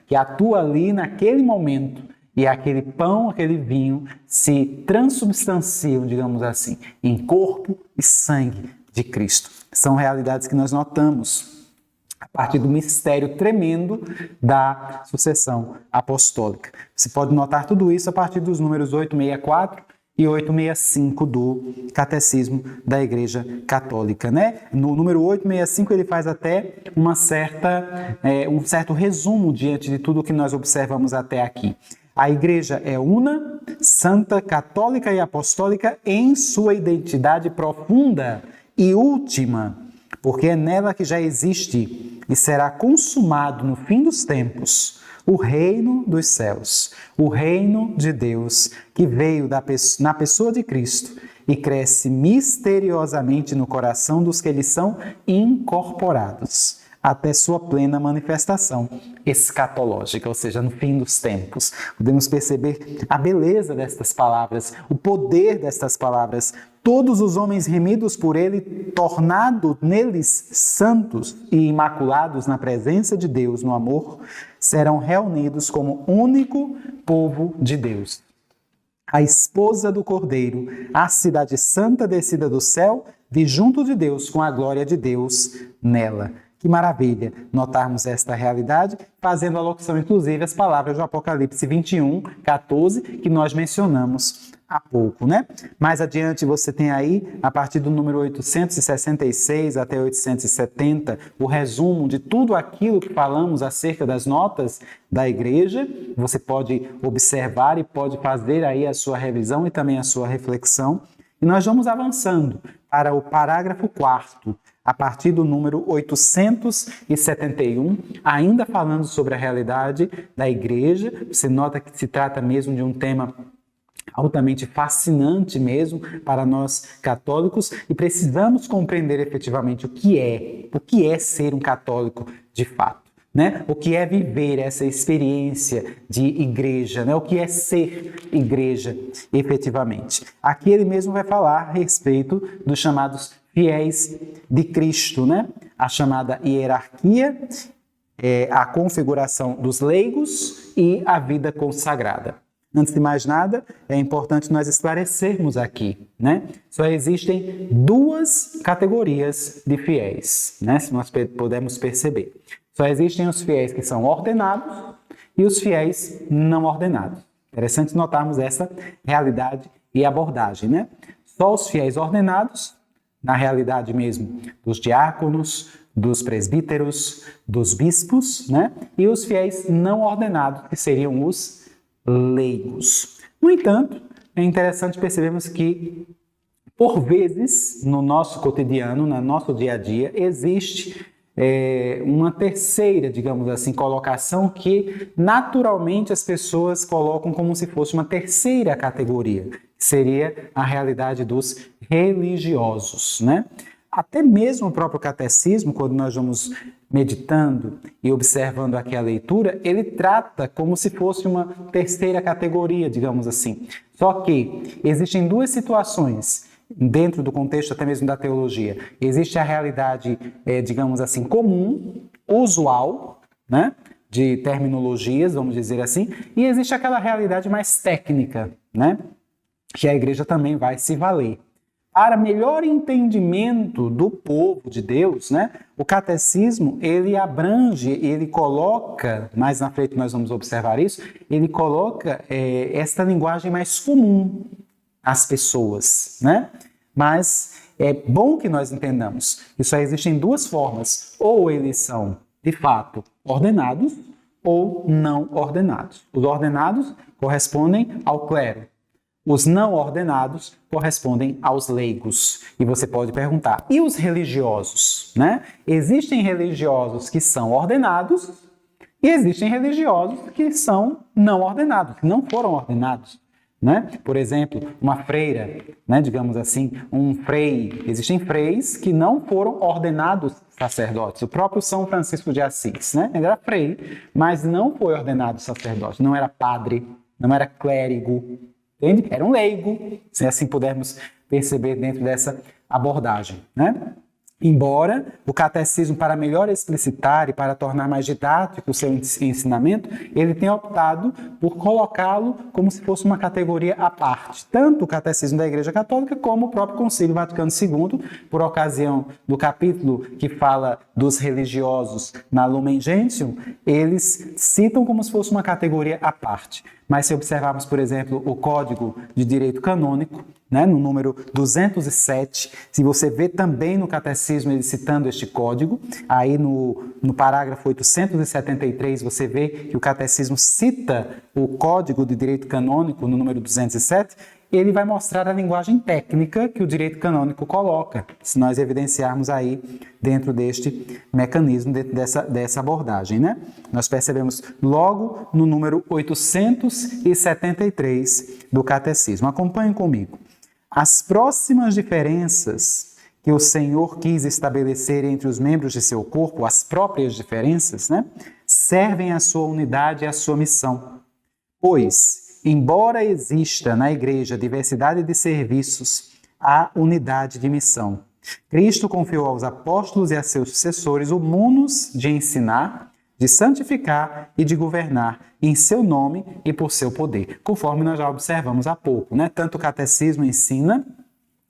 que atua ali naquele momento e aquele pão, aquele vinho se transubstanciam, digamos assim, em corpo e sangue de Cristo. São realidades que nós notamos a partir do mistério tremendo da sucessão apostólica. Você pode notar tudo isso a partir dos números 864 e 865 do Catecismo da Igreja Católica, No número 865 ele faz até um certo resumo diante de tudo que nós observamos até aqui. A Igreja é una, santa, católica e apostólica em sua identidade profunda e última, porque é nela que já existe e será consumado no fim dos tempos o reino dos céus, o reino de Deus, que veio na pessoa de Cristo e cresce misteriosamente no coração dos que lhe são incorporados, até sua plena manifestação escatológica, ou seja, no fim dos tempos. Podemos perceber a beleza destas palavras, o poder destas palavras. Todos os homens remidos por ele, tornados neles santos e imaculados na presença de Deus, no amor, serão reunidos como único povo de Deus. A esposa do Cordeiro, a cidade santa descida do céu, de junto de Deus, com a glória de Deus nela. Que maravilha notarmos esta realidade, fazendo alocução, inclusive, às palavras do Apocalipse 21, 14, que nós mencionamos há pouco, Mais adiante você tem aí, a partir do número 866 até 870, o resumo de tudo aquilo que falamos acerca das notas da Igreja. Você pode observar e pode fazer aí a sua revisão e também a sua reflexão. E nós vamos avançando para o parágrafo 4º, a partir do número 871, ainda falando sobre a realidade da igreja. Você nota que se trata mesmo de um tema altamente fascinante mesmo para nós católicos, e precisamos compreender efetivamente o que é ser um católico de fato, né? O que é viver essa experiência de igreja, né? O que é ser igreja efetivamente. Aqui ele mesmo vai falar a respeito dos chamados fiéis de Cristo, né? A chamada hierarquia, a configuração dos leigos e a vida consagrada. Antes de mais nada, é importante nós esclarecermos aqui, né? Só existem duas categorias de fiéis, né? Se nós pudermos perceber. Só existem os fiéis que são ordenados e os fiéis não ordenados. Interessante notarmos essa realidade e abordagem, né? Só os fiéis ordenados, na realidade mesmo dos diáconos, dos presbíteros, dos bispos, né? E os fiéis não ordenados, que seriam os leigos. No entanto, é interessante percebermos que, por vezes, no nosso cotidiano, no nosso dia a dia, existe uma terceira, digamos assim, colocação que naturalmente as pessoas colocam como se fosse uma terceira categoria, que seria a realidade dos religiosos, né? Até mesmo o próprio catecismo, quando nós vamos meditando e observando aqui a leitura, ele trata como se fosse uma terceira categoria, digamos assim. Só que existem duas situações dentro do contexto até mesmo da teologia. Existe a realidade, digamos assim, comum, usual, né, de terminologias, vamos dizer assim, e existe aquela realidade mais técnica, né, que a igreja também vai se valer. Para melhor entendimento do povo de Deus, né, o catecismo, ele abrange, ele coloca, mais na frente nós vamos observar isso, ele coloca esta linguagem mais comum às pessoas, né? Mas é bom que nós entendamos que só existem duas formas, ou eles são, de fato, ordenados ou não ordenados. Os ordenados correspondem ao clero. Os não ordenados correspondem aos leigos. E você pode perguntar, e os religiosos? Né? Existem religiosos que são ordenados e existem religiosos que são não ordenados, que não foram ordenados. Né? Por exemplo, uma freira, né? Digamos assim, um frei. Existem freis que não foram ordenados sacerdotes. O próprio São Francisco de Assis, né? Ele era frei, mas não foi ordenado sacerdote. Não era padre, não era clérigo. Entende? Era um leigo, se assim pudermos perceber dentro dessa abordagem, né? Embora o catecismo, para melhor explicitar e para tornar mais didático o seu ensinamento, ele tenha optado por colocá-lo como se fosse uma categoria à parte. Tanto o catecismo da Igreja Católica como o próprio Concílio Vaticano II, por ocasião do capítulo que fala dos religiosos na Lumen Gentium, eles citam como se fosse uma categoria à parte. Mas se observarmos, por exemplo, o Código de Direito Canônico, né, no número 207, se você vê também no Catecismo ele citando este código, aí no parágrafo 873 você vê que o Catecismo cita o Código de Direito Canônico no número 207, ele vai mostrar a linguagem técnica que o direito canônico coloca, se nós evidenciarmos aí dentro deste mecanismo, dentro dessa abordagem, né? Nós percebemos logo no número 873 do Catecismo. Acompanhem comigo. As próximas diferenças que o Senhor quis estabelecer entre os membros de seu corpo, as próprias diferenças, né, servem à sua unidade e à sua missão. Pois, embora exista na Igreja diversidade de serviços, há unidade de missão. Cristo confiou aos apóstolos e a seus sucessores o munus de ensinar, de santificar e de governar em seu nome e por seu poder, conforme nós já observamos há pouco, né? Tanto o catecismo ensina,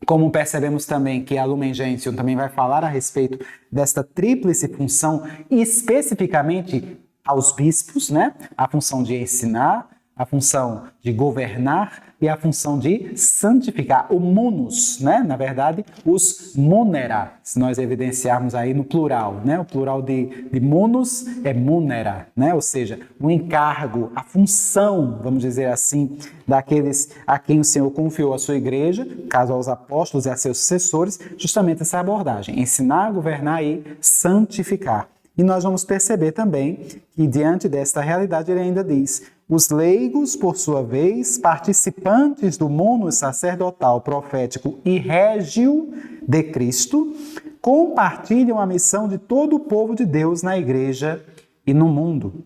como percebemos também que a Lumen Gentium também vai falar a respeito desta tríplice função, especificamente aos bispos, né? A função de ensinar, a função de governar, e a função de santificar. O munus, né? Na verdade, os munera, se nós evidenciarmos aí no plural, né? O plural de munus é munera, né? Ou seja, o encargo, a função, vamos dizer assim, daqueles a quem o Senhor confiou a sua igreja, caso aos apóstolos e a seus sucessores, justamente essa abordagem, ensinar, governar e santificar. E nós vamos perceber também que, diante desta realidade, ele ainda diz: os leigos, por sua vez, participantes do munus sacerdotal, profético e régio de Cristo, compartilham a missão de todo o povo de Deus na igreja e no mundo.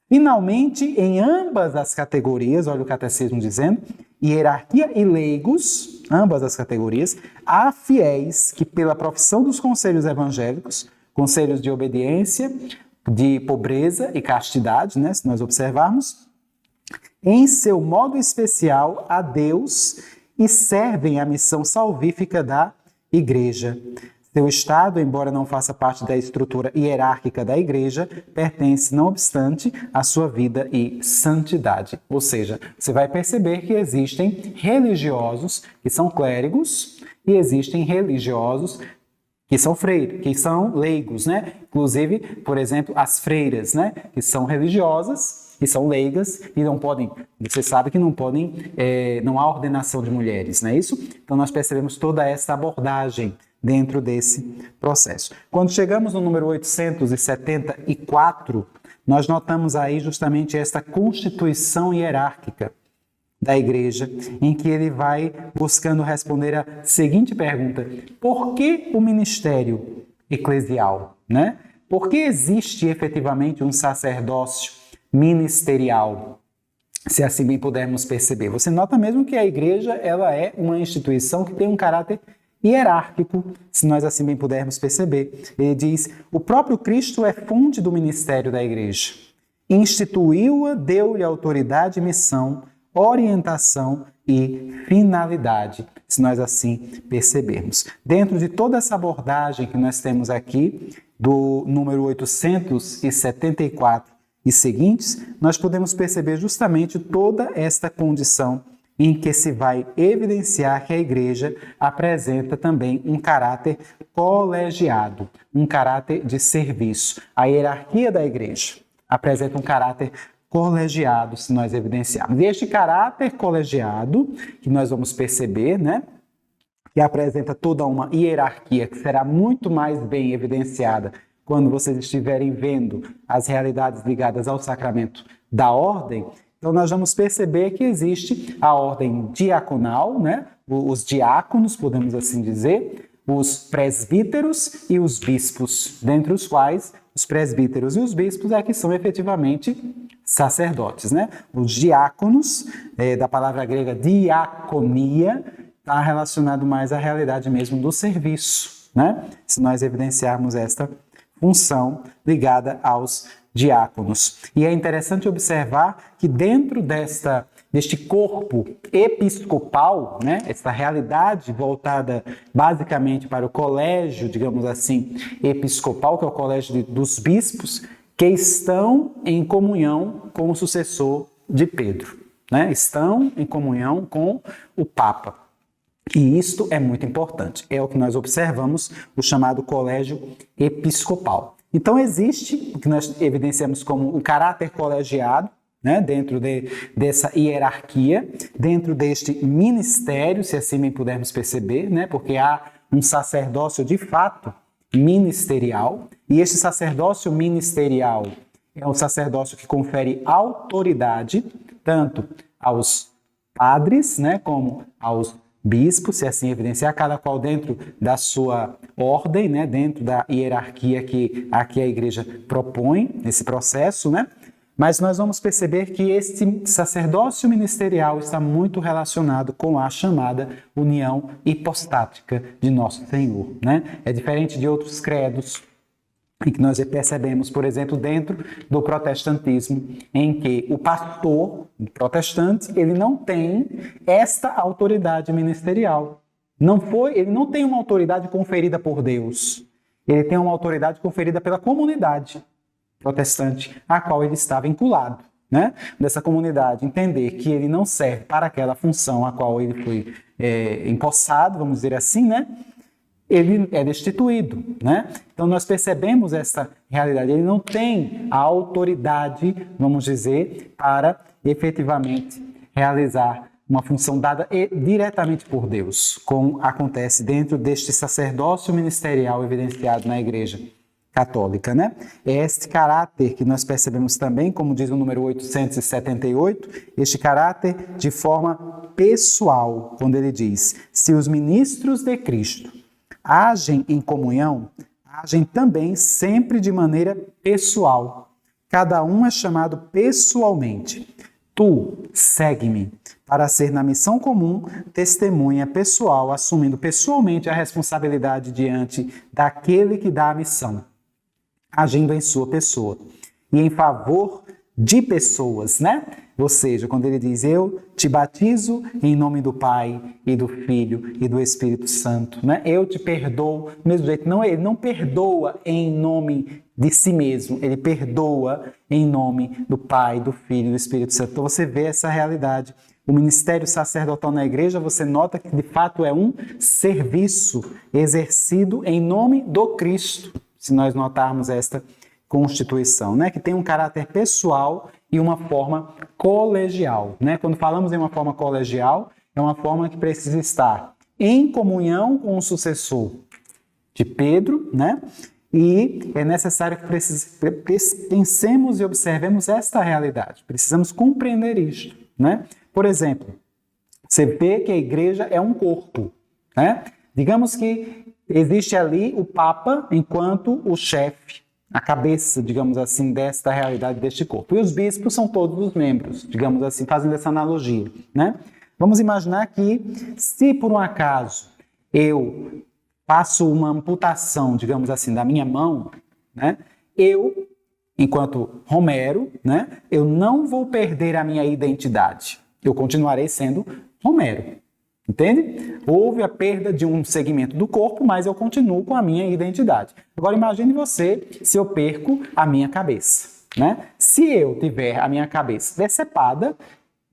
Finalmente, em ambas as categorias, olha o catecismo dizendo, hierarquia e leigos, ambas as categorias, há fiéis que, pela profissão dos conselhos evangélicos, conselhos de obediência, de pobreza e castidade, né, se nós observarmos, em seu modo especial a Deus e servem a missão salvífica da Igreja. Seu estado, embora não faça parte da estrutura hierárquica da Igreja, pertence, não obstante, à sua vida e santidade. Ou seja, você vai perceber que existem religiosos que são clérigos e existem religiosos que são freiras, que são leigos, né? Inclusive, por exemplo, as freiras, né? Que são religiosas, que são leigas e não podem, você sabe que não podem, não há ordenação de mulheres, não é isso? Então nós percebemos toda essa abordagem dentro desse processo. Quando chegamos no número 874, nós notamos aí justamente esta constituição hierárquica da igreja, em que ele vai buscando responder a seguinte pergunta: por que o ministério eclesial, né? Por que existe efetivamente um sacerdócio ministerial, se assim bem pudermos perceber? Você nota mesmo que a igreja, ela é uma instituição que tem um caráter hierárquico, se nós assim bem pudermos perceber. Ele diz: o próprio Cristo é fonte do ministério da igreja. Instituiu-a, deu-lhe autoridade e missão, orientação e finalidade, se nós assim percebermos. Dentro de toda essa abordagem que nós temos aqui, do número 874 e seguintes, nós podemos perceber justamente toda esta condição em que se vai evidenciar que a igreja apresenta também um caráter colegiado, um caráter de serviço. A hierarquia da igreja apresenta um caráter colegiado, se nós evidenciarmos. E este caráter colegiado, que nós vamos perceber, né, que apresenta toda uma hierarquia que será muito mais bem evidenciada quando vocês estiverem vendo as realidades ligadas ao sacramento da ordem. Então nós vamos perceber que existe a ordem diaconal, né, os diáconos, podemos assim dizer, os presbíteros e os bispos, dentre os quais os presbíteros e os bispos é que são efetivamente sacerdotes, né? Os diáconos, da palavra grega diaconia, está relacionado mais à realidade mesmo do serviço, né? Se nós evidenciarmos esta função ligada aos diáconos. E é interessante observar que dentro deste corpo episcopal, né, essa realidade voltada basicamente para o colégio, digamos assim, episcopal, que é o colégio dos bispos, que estão em comunhão com o sucessor de Pedro, né? Estão em comunhão com o Papa. E isto é muito importante. É o que nós observamos, o chamado colégio episcopal. Então existe o que nós evidenciamos como um caráter colegiado, né? Dentro dessa hierarquia, dentro deste ministério, se assim bem pudermos perceber, né? Porque há um sacerdócio de fato ministerial, e este sacerdócio ministerial é um sacerdócio que confere autoridade tanto aos padres, né, como aos bispos, se assim evidenciar, cada qual dentro da sua ordem, né, dentro da hierarquia que aqui a igreja propõe nesse processo, né? Mas nós vamos perceber que este sacerdócio ministerial está muito relacionado com a chamada união hipostática de Nosso Senhor, né? É diferente de outros credos em que nós percebemos, por exemplo, dentro do protestantismo, em que o pastor protestante, ele não tem esta autoridade ministerial. Ele não tem uma autoridade conferida por Deus. Ele tem uma autoridade conferida pela comunidade protestante, a qual ele está vinculado, né, dessa comunidade entender que ele não serve para aquela função a qual ele foi empossado, vamos dizer assim, né, ele é destituído, né? Então nós percebemos essa realidade. Ele não tem a autoridade, vamos dizer, para efetivamente realizar uma função dada diretamente por Deus, como acontece dentro deste sacerdócio ministerial evidenciado na Igreja Católica, né? É este caráter que nós percebemos também, como diz o número 878, este caráter de forma pessoal, quando ele diz: se os ministros de Cristo agem em comunhão, agem também sempre de maneira pessoal. Cada um é chamado pessoalmente. Tu, segue-me, para ser na missão comum testemunha pessoal, assumindo pessoalmente a responsabilidade diante daquele que dá a missão, agindo em sua pessoa e em favor de pessoas, né? Ou seja, quando ele diz: eu te batizo em nome do Pai e do Filho e do Espírito Santo, né? Eu te perdoo, do mesmo jeito, não, ele não perdoa em nome de si mesmo, ele perdoa em nome do Pai, do Filho e do Espírito Santo. Então você vê essa realidade. O ministério sacerdotal na igreja, você nota que de fato é um serviço exercido em nome do Cristo, se nós notarmos esta constituição, né? Que tem um caráter pessoal e uma forma colegial, né? Quando falamos em uma forma colegial, é uma forma que precisa estar em comunhão com o sucessor de Pedro, né? E é necessário que pensemos e observemos esta realidade. Precisamos compreender isto, né? Por exemplo, você vê que a igreja é um corpo, né? Digamos que existe ali o Papa enquanto o chefe, a cabeça, digamos assim, desta realidade deste corpo. E os bispos são todos os membros, digamos assim, fazendo essa analogia, né? Vamos imaginar que, se por um acaso eu faço uma amputação, digamos assim, da minha mão, né? Eu, enquanto Romero, né? Eu não vou perder a minha identidade. Eu continuarei sendo Romero. Entende? Houve a perda de um segmento do corpo, mas eu continuo com a minha identidade. Agora imagine você se eu perco a minha cabeça, né? Se eu tiver a minha cabeça decepada,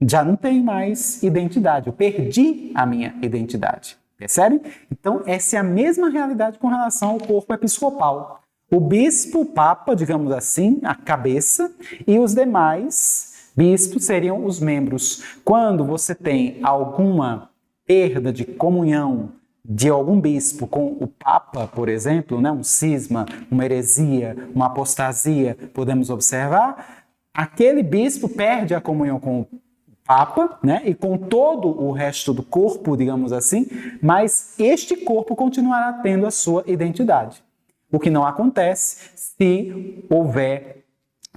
já não tem mais identidade. Eu perdi a minha identidade. Percebe? Então essa é a mesma realidade com relação ao corpo episcopal. O bispo, o papa, digamos assim, a cabeça, e os demais bispos seriam os membros. Quando você tem alguma perda de comunhão de algum bispo com o Papa, por exemplo, né, um cisma, uma heresia, uma apostasia, podemos observar, aquele bispo perde a comunhão com o Papa, né, e com todo o resto do corpo, digamos assim, mas este corpo continuará tendo a sua identidade. O que não acontece se houver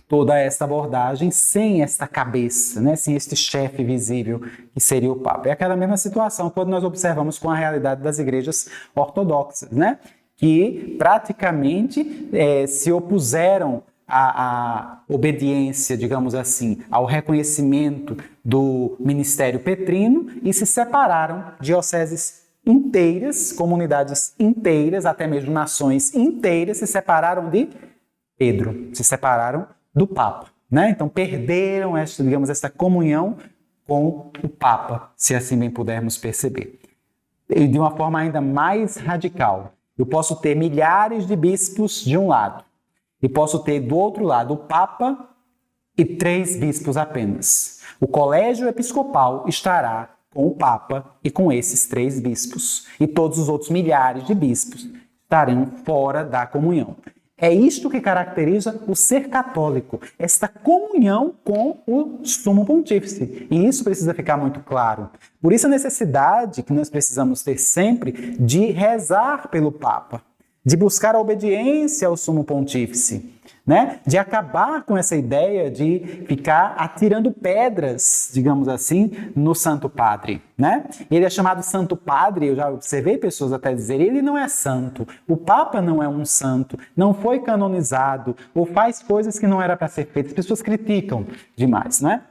toda esta abordagem sem esta cabeça, né? Sem este chefe visível que seria o Papa. É aquela mesma situação quando nós observamos com a realidade das igrejas ortodoxas, né? Que praticamente se opuseram à obediência, digamos assim, ao reconhecimento do ministério petrino e se separaram de dioceses inteiras, comunidades inteiras, até mesmo nações inteiras se separaram de Pedro, se separaram do Papa, né? Então perderam esta, digamos, essa comunhão com o Papa, se assim bem pudermos perceber. E de uma forma ainda mais radical, eu posso ter milhares de bispos de um lado e posso ter do outro lado o Papa e 3 bispos apenas. O colégio episcopal estará com o Papa e com esses 3 bispos, e todos os outros milhares de bispos estarão fora da comunhão. É isto que caracteriza o ser católico, esta comunhão com o sumo pontífice. E isso precisa ficar muito claro. Por isso a necessidade que nós precisamos ter sempre de rezar pelo Papa, de buscar a obediência ao sumo pontífice, né? De acabar com essa ideia de ficar atirando pedras, digamos assim, no Santo Padre, né? Ele é chamado Santo Padre, eu já observei pessoas até dizerem, ele não é santo, o Papa não é um santo, não foi canonizado, ou faz coisas que não era para ser feitas. As pessoas criticam demais, né?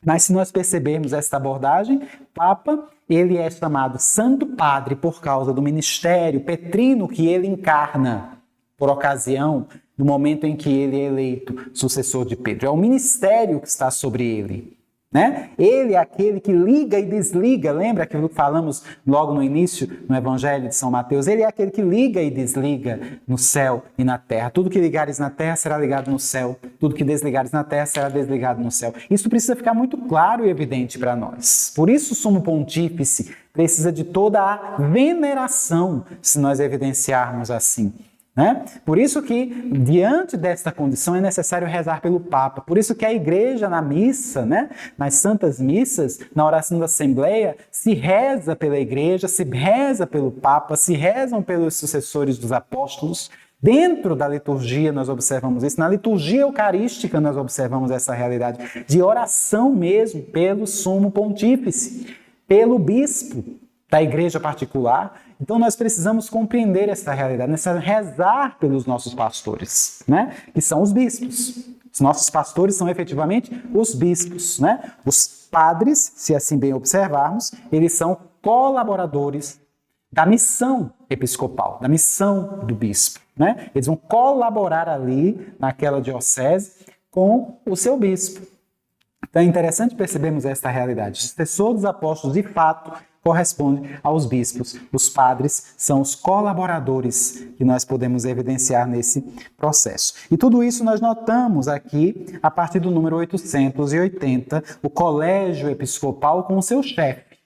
Mas se nós percebermos esta abordagem, Papa, ele é chamado Santo Padre por causa do ministério petrino que ele encarna por ocasião no momento em que ele é eleito sucessor de Pedro. É o ministério que está sobre ele, né? Ele é aquele que liga e desliga. Lembra aquilo que falamos logo no início, no Evangelho de São Mateus? Ele é aquele que liga e desliga no céu e na terra. Tudo que ligares na terra será ligado no céu. Tudo que desligares na terra será desligado no céu. Isso precisa ficar muito claro e evidente para nós. Por isso o Sumo Pontífice precisa de toda a veneração, se nós evidenciarmos assim, né? Por isso que, diante desta condição, é necessário rezar pelo Papa. Por isso que a Igreja, na missa, né, nas Santas Missas, na oração da Assembleia, se reza pela Igreja, se reza pelo Papa, se rezam pelos sucessores dos apóstolos. Dentro da liturgia nós observamos isso. Na liturgia eucarística nós observamos essa realidade de oração mesmo pelo Sumo Pontífice, pelo bispo da igreja particular. Então nós precisamos compreender essa realidade, necessário rezar pelos nossos pastores, né? Que são os bispos. Os nossos pastores são efetivamente os bispos, né? Os padres, se assim bem observarmos, eles são colaboradores da missão episcopal, da missão do bispo, né? Eles vão colaborar ali naquela diocese com o seu bispo. Então é interessante percebermos esta realidade. O sucessor dos apóstolos, de fato, corresponde aos bispos. Os padres são os colaboradores que nós podemos evidenciar nesse processo. E tudo isso nós notamos aqui, a partir do número 880, o colégio episcopal com o seu chefe,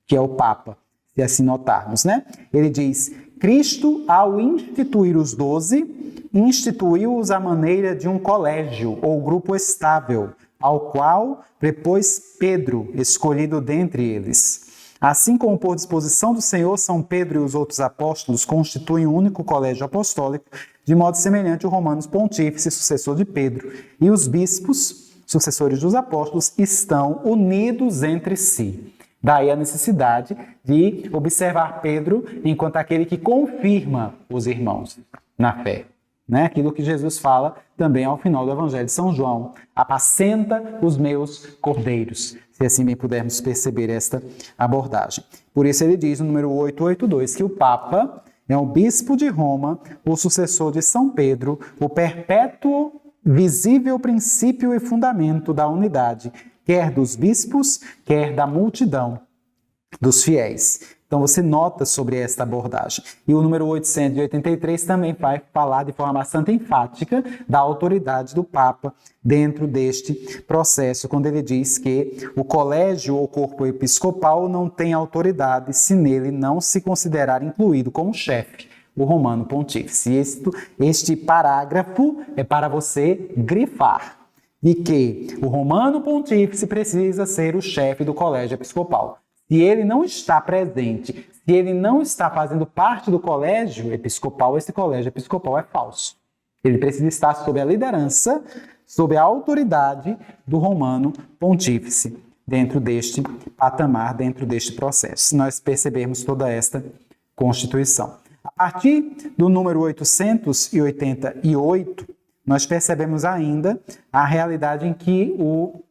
que é o Papa, se assim notarmos, né? Ele diz: Cristo, ao instituir os 12, instituiu-os à maneira de um colégio ou grupo estável, ao qual prepôs Pedro, escolhido dentre eles. Assim como por disposição do Senhor, São Pedro e os outros apóstolos constituem um único colégio apostólico, de modo semelhante o Romanos Pontífice, sucessor de Pedro, e os bispos, sucessores dos apóstolos, estão unidos entre si. Daí a necessidade de observar Pedro enquanto aquele que confirma os irmãos na fé. Né? Aquilo que Jesus fala também ao final do Evangelho de São João: apacenta os meus cordeiros, se assim bem pudermos perceber esta abordagem. Por isso ele diz no número 882 que o Papa é o bispo de Roma, o sucessor de São Pedro, o perpétuo, visível princípio e fundamento da unidade, quer dos bispos, quer da multidão dos fiéis. Então você nota sobre esta abordagem. E o número 883 também vai falar de forma bastante enfática da autoridade do Papa dentro deste processo, quando ele diz que o colégio ou corpo episcopal não tem autoridade se nele não se considerar incluído como chefe o Romano Pontífice. Este parágrafo é para você grifar de que o Romano Pontífice precisa ser o chefe do colégio episcopal. Se ele não está presente, se ele não está fazendo parte do colégio episcopal, esse colégio episcopal é falso. Ele precisa estar sob a liderança, sob a autoridade do Romano Pontífice, dentro deste patamar, dentro deste processo. Se nós percebermos toda esta constituição. A partir do número 888, nós percebemos ainda a realidade em que o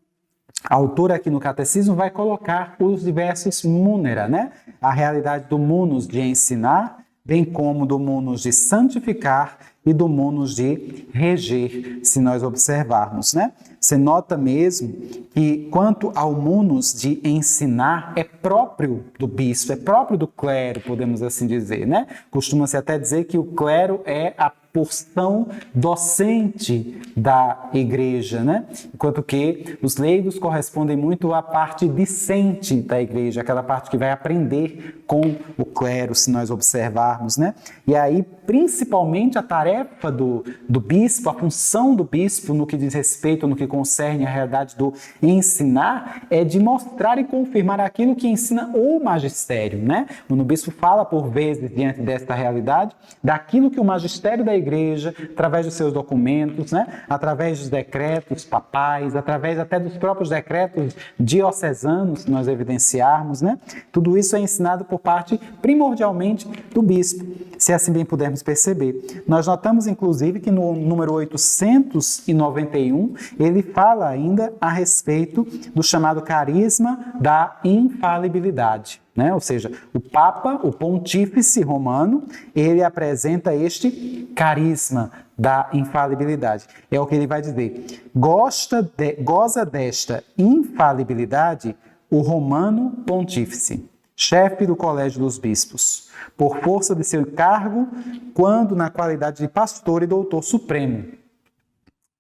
autor aqui no Catecismo vai colocar os diversos munera, né? A realidade do munus de ensinar, bem como do munus de santificar e do munus de reger, se nós observarmos, né? Você nota mesmo que, quanto ao munus de ensinar, é próprio do bispo, é próprio do clero, podemos assim dizer, né? Costuma-se até dizer que o clero é a porção docente da igreja, né? Enquanto que os leigos correspondem muito à parte discente da igreja, aquela parte que vai aprender com o clero, se nós observarmos, né? E aí, principalmente, a tarefa do bispo, a função do bispo no que diz respeito, no que concerne a realidade do ensinar, é de mostrar e confirmar aquilo que ensina o magistério, né? O bispo fala, por vezes, diante desta realidade, daquilo que o magistério da igreja, através dos seus documentos, né? Através dos decretos papais, através até dos próprios decretos diocesanos, se nós evidenciarmos, né? Tudo isso é ensinado por parte, primordialmente, do bispo, se assim bem pudermos perceber. Nós notamos notamos, inclusive, que no número 891, ele fala ainda a respeito do chamado carisma da infalibilidade, né? Ou seja, o Papa, o Pontífice Romano, ele apresenta este carisma da infalibilidade. É o que ele vai dizer. Goza desta infalibilidade o Romano Pontífice, chefe do Colégio dos Bispos, por força de seu encargo, quando na qualidade de pastor e doutor supremo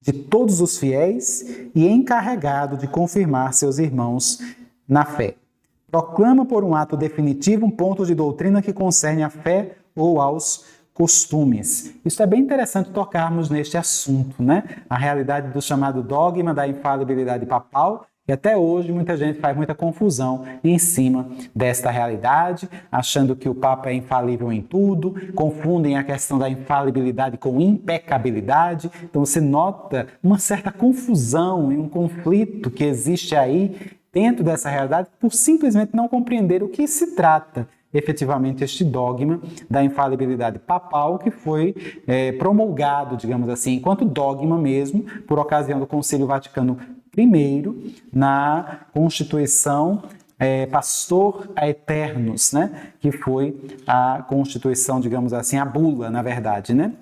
de todos os fiéis e encarregado de confirmar seus irmãos na fé. Proclama por um ato definitivo um ponto de doutrina que concerne à fé ou aos costumes. Isso é bem interessante tocarmos neste assunto, né? A realidade do chamado dogma da infalibilidade papal. E até hoje muita gente faz muita confusão em cima desta realidade, achando que o Papa é infalível em tudo, confundem a questão da infalibilidade com impecabilidade. Então você nota uma certa confusão e um conflito que existe aí dentro dessa realidade por simplesmente não compreender o que se trata efetivamente este dogma da infalibilidade papal que foi promulgado, digamos assim, enquanto dogma mesmo, por ocasião do Concílio Vaticano I, na Constituição Pastor Aeternus, né? Que foi a Constituição, digamos assim, a bula, na verdade, né?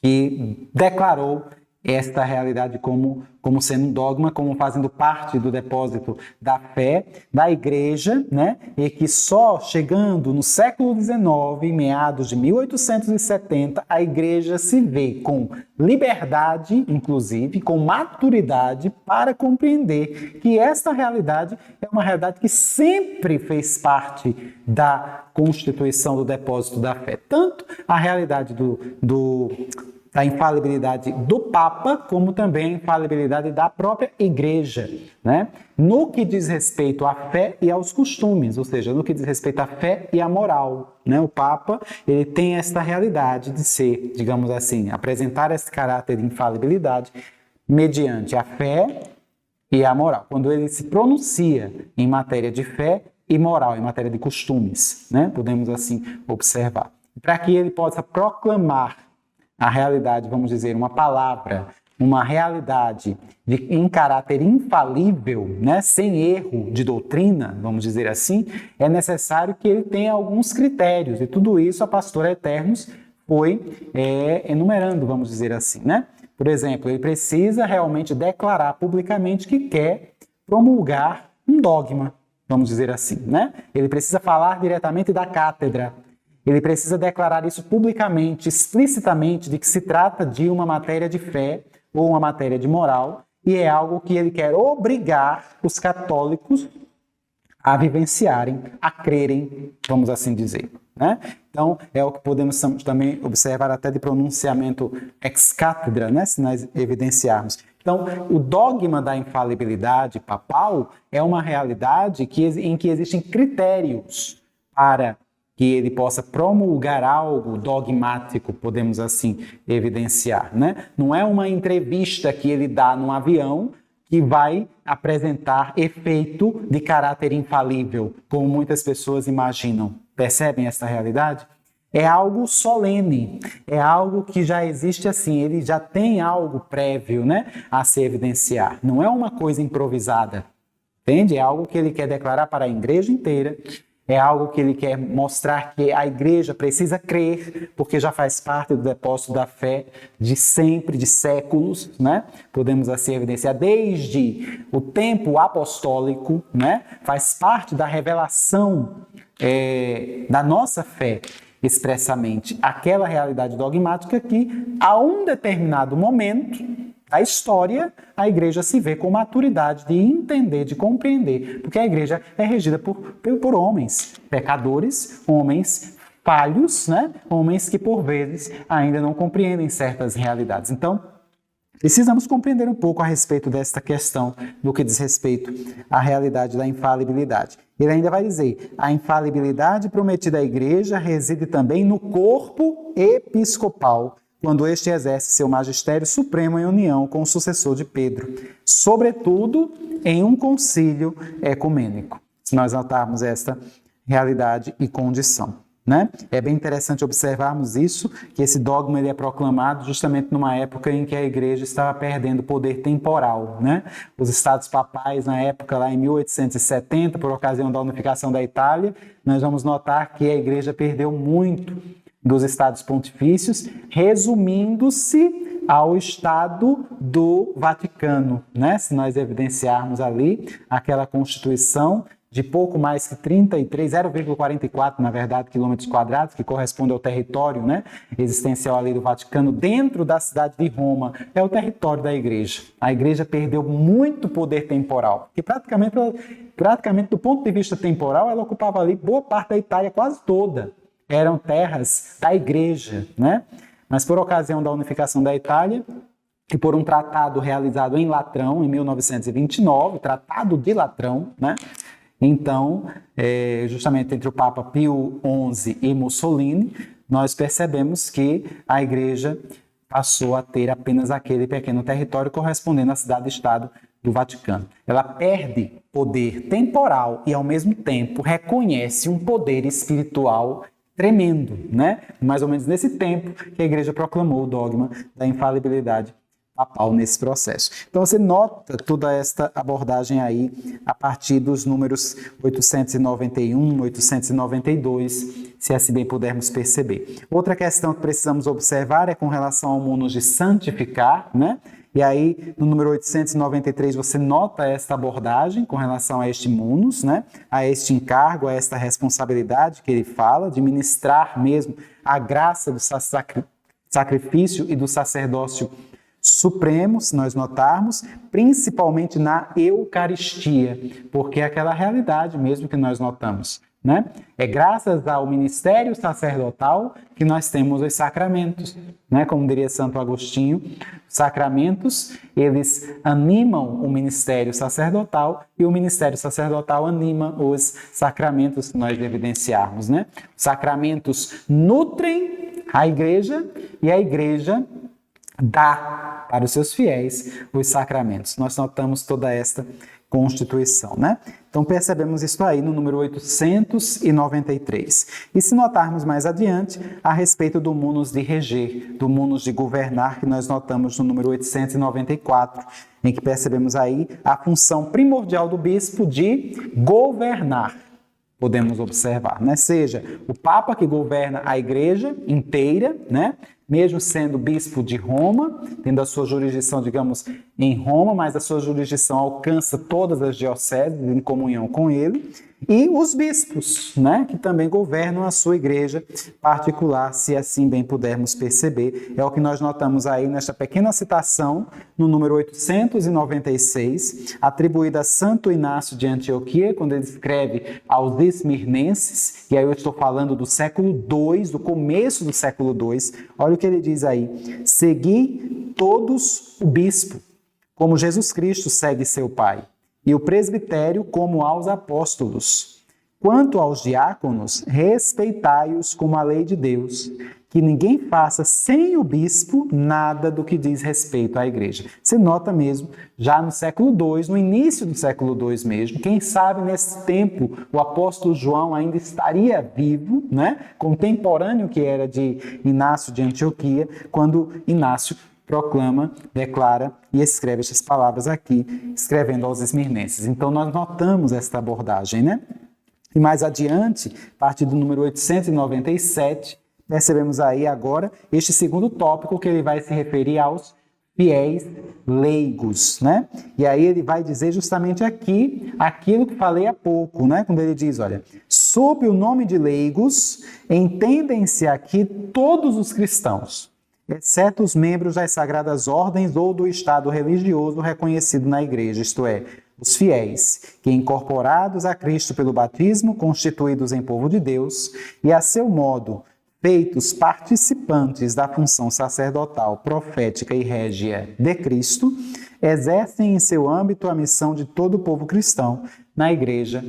Que declarou esta realidade como sendo um dogma, como fazendo parte do depósito da fé da Igreja, né? E que só chegando no século XIX, meados de 1870, a Igreja se vê com liberdade, inclusive, com maturidade, para compreender que esta realidade é uma realidade que sempre fez parte da constituição do depósito da fé. Tanto a realidade da infalibilidade do Papa, como também a infalibilidade da própria Igreja, né? No que diz respeito à fé e aos costumes, ou seja, no que diz respeito à fé e à moral, né? O Papa, ele tem esta realidade de ser, digamos assim, apresentar esse caráter de infalibilidade mediante a fé e a moral. Quando ele se pronuncia em matéria de fé e moral, em matéria de costumes, né? Podemos assim observar. Para que ele possa proclamar a realidade, vamos dizer, uma palavra, uma realidade em caráter infalível, né, sem erro de doutrina, vamos dizer assim, é necessário que ele tenha alguns critérios. E tudo isso a Pastor Aeternus foi enumerando, vamos dizer assim, né? Por exemplo, ele precisa realmente declarar publicamente que quer promulgar um dogma, vamos dizer assim, né? Ele precisa falar diretamente da cátedra. Ele precisa declarar isso publicamente, explicitamente, de que se trata de uma matéria de fé ou uma matéria de moral, e é algo que ele quer obrigar os católicos a vivenciarem, a crerem, vamos assim dizer, né? Então, é o que podemos também observar até de pronunciamento ex cátedra, né? Se nós evidenciarmos. Então, o dogma da infalibilidade papal é uma realidade em que existem critérios para que ele possa promulgar algo dogmático, podemos assim evidenciar, né? Não é uma entrevista que ele dá num avião que vai apresentar efeito de caráter infalível, como muitas pessoas imaginam. Percebem esta realidade? É algo solene, é algo que já existe assim, ele já tem algo prévio, né, a se evidenciar. Não é uma coisa improvisada, entende? É algo que ele quer declarar para a igreja inteira. É algo que ele quer mostrar que a igreja precisa crer, porque já faz parte do depósito da fé de sempre, de séculos, né? Podemos assim evidenciar desde o tempo apostólico, né? Faz parte da revelação da nossa fé, expressamente, aquela realidade dogmática que, a um determinado momento da história, a igreja se vê com maturidade de entender, de compreender, porque a igreja é regida por homens pecadores, homens falhos, né? Homens que por vezes ainda não compreendem certas realidades. Então, precisamos compreender um pouco a respeito desta questão no que diz respeito à realidade da infalibilidade. Ele ainda vai dizer, a infalibilidade prometida à igreja reside também no corpo episcopal, quando este exerce seu magistério supremo em união com o sucessor de Pedro, sobretudo em um concílio ecumênico, se nós notarmos esta realidade e condição, né? É bem interessante observarmos isso, que esse dogma ele é proclamado justamente numa época em que a igreja estava perdendo poder temporal, né? Os estados papais, na época, lá em 1870, por ocasião da unificação da Itália, nós vamos notar que a igreja perdeu muito dos estados pontifícios, resumindo-se ao Estado do Vaticano, né? Se nós evidenciarmos ali aquela Constituição de pouco mais que 33, 0,44, na verdade, quilômetros quadrados, que corresponde ao território, né, existencial ali do Vaticano, dentro da cidade de Roma, é o território da igreja. A igreja perdeu muito poder temporal, que praticamente do ponto de vista temporal, ela ocupava ali boa parte da Itália, quase toda. Eram terras da igreja, né? Mas por ocasião da unificação da Itália, e por um tratado realizado em Latrão, em 1929, Tratado de Latrão, né? Então, justamente entre o Papa Pio XI e Mussolini, nós percebemos que a igreja passou a ter apenas aquele pequeno território correspondendo à cidade-estado do Vaticano. Ela perde poder temporal e, ao mesmo tempo, reconhece um poder espiritual tremendo, né? Mais ou menos nesse tempo que a igreja proclamou o dogma da infalibilidade papal nesse processo. Então você nota toda esta abordagem aí a partir dos números 891, 892, se assim bem pudermos perceber. Outra questão que precisamos observar é com relação ao munus de santificar, né? E aí, no número 893, você nota esta abordagem com relação a este munus, né? A este encargo, a esta responsabilidade que ele fala, de ministrar mesmo a graça do sacrifício e do sacerdócio supremo, se nós notarmos, principalmente na Eucaristia, porque é aquela realidade mesmo que nós notamos, né? É graças ao ministério sacerdotal que nós temos os sacramentos, né? Como diria Santo Agostinho, sacramentos, eles animam o ministério sacerdotal e o ministério sacerdotal anima os sacramentos que nós evidenciarmos, né? Os sacramentos nutrem a igreja e a igreja dá para os seus fiéis os sacramentos. Nós notamos toda esta constituição, né? Então percebemos isso aí no número 893. E se notarmos mais adiante, a respeito do munus de reger, do munus de governar, que nós notamos no número 894, em que percebemos aí a função primordial do bispo de governar. Podemos observar, né? Seja o Papa que governa a igreja inteira, né? Mesmo sendo bispo de Roma, tendo a sua jurisdição, digamos, em Roma, mas a sua jurisdição alcança todas as dioceses em comunhão com ele, e os bispos, né, que também governam a sua igreja particular, se assim bem pudermos perceber. É o que nós notamos aí nesta pequena citação, no número 896, atribuída a Santo Inácio de Antioquia, quando ele escreve aos esmirnenses, e aí eu estou falando do século II, do começo do século II. Olha o que ele diz aí: segui todos o bispo, como Jesus Cristo segue seu Pai, e o presbitério como aos apóstolos. Quanto aos diáconos, respeitai-os como a lei de Deus, que ninguém faça sem o bispo nada do que diz respeito à igreja. Você nota mesmo, já no século II, no início do século II mesmo, quem sabe nesse tempo o apóstolo João ainda estaria vivo, né? Contemporâneo que era de Inácio de Antioquia, quando Inácio proclama, declara e escreve estas palavras aqui, escrevendo aos esmirnenses. Então, nós notamos esta abordagem, né? E mais adiante, a partir do número 897, percebemos aí agora este segundo tópico que ele vai se referir aos fiéis leigos, né? E aí ele vai dizer justamente aqui aquilo que falei há pouco, né? Quando ele diz, olha, sob o nome de leigos, entendem-se aqui todos os cristãos, exceto os membros das sagradas ordens ou do estado religioso reconhecido na igreja, isto é, os fiéis, que incorporados a Cristo pelo batismo, constituídos em povo de Deus, e a seu modo, feitos participantes da função sacerdotal, profética e régia de Cristo, exercem em seu âmbito a missão de todo o povo cristão na igreja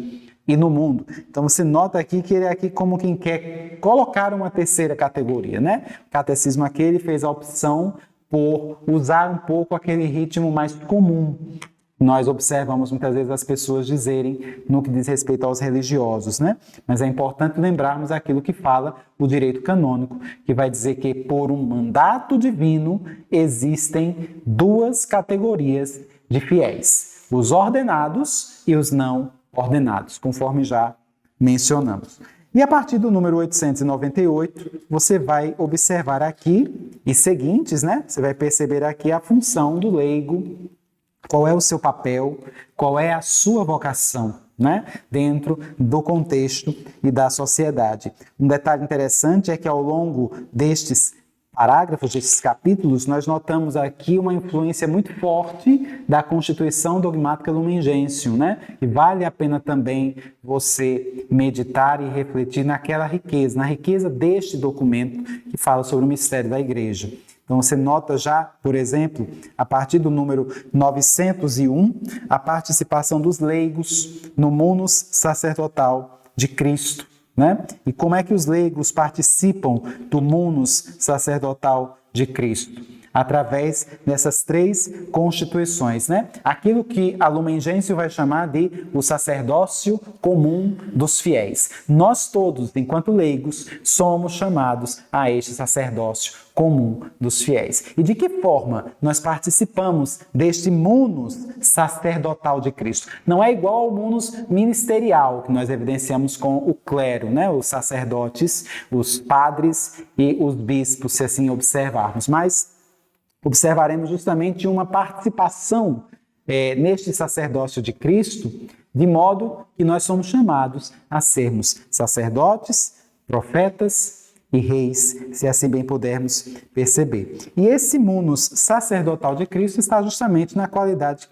e no mundo. Então você nota aqui que ele é aqui como quem quer colocar uma terceira categoria, né? O catecismo aqui ele fez a opção por usar um pouco aquele ritmo mais comum, nós observamos muitas vezes as pessoas dizerem no que diz respeito aos religiosos, né? Mas é importante lembrarmos aquilo que fala o direito canônico, que vai dizer que por um mandato divino existem duas categorias de fiéis, os ordenados e os não ordenados, conforme já mencionamos. E a partir do número 898, você vai observar aqui, e seguintes, né? Você vai perceber aqui a função do leigo, qual é o seu papel, qual é a sua vocação, né? Dentro do contexto e da sociedade. Um detalhe interessante é que ao longo destes parágrafos, desses capítulos, nós notamos aqui uma influência muito forte da Constituição Dogmática Lumen Gentium, né? E vale a pena também você meditar e refletir naquela riqueza, na riqueza deste documento que fala sobre o mistério da Igreja. Então você nota já, por exemplo, a partir do número 901, a participação dos leigos no munus sacerdotal de Cristo, né? E como é que os leigos participam do munus sacerdotal de Cristo? Através dessas três constituições, né? Aquilo que a Lumen Gentium vai chamar de o sacerdócio comum dos fiéis. Nós todos, enquanto leigos, somos chamados a este sacerdócio comum dos fiéis. E de que forma nós participamos deste munus sacerdotal de Cristo? Não é igual ao munus ministerial que nós evidenciamos com o clero, né? Os sacerdotes, os padres e os bispos, se assim observarmos. Mas observaremos justamente uma participação neste sacerdócio de Cristo, de modo que nós somos chamados a sermos sacerdotes, profetas e reis, se assim bem pudermos perceber. E esse munus sacerdotal de Cristo está justamente na qualidade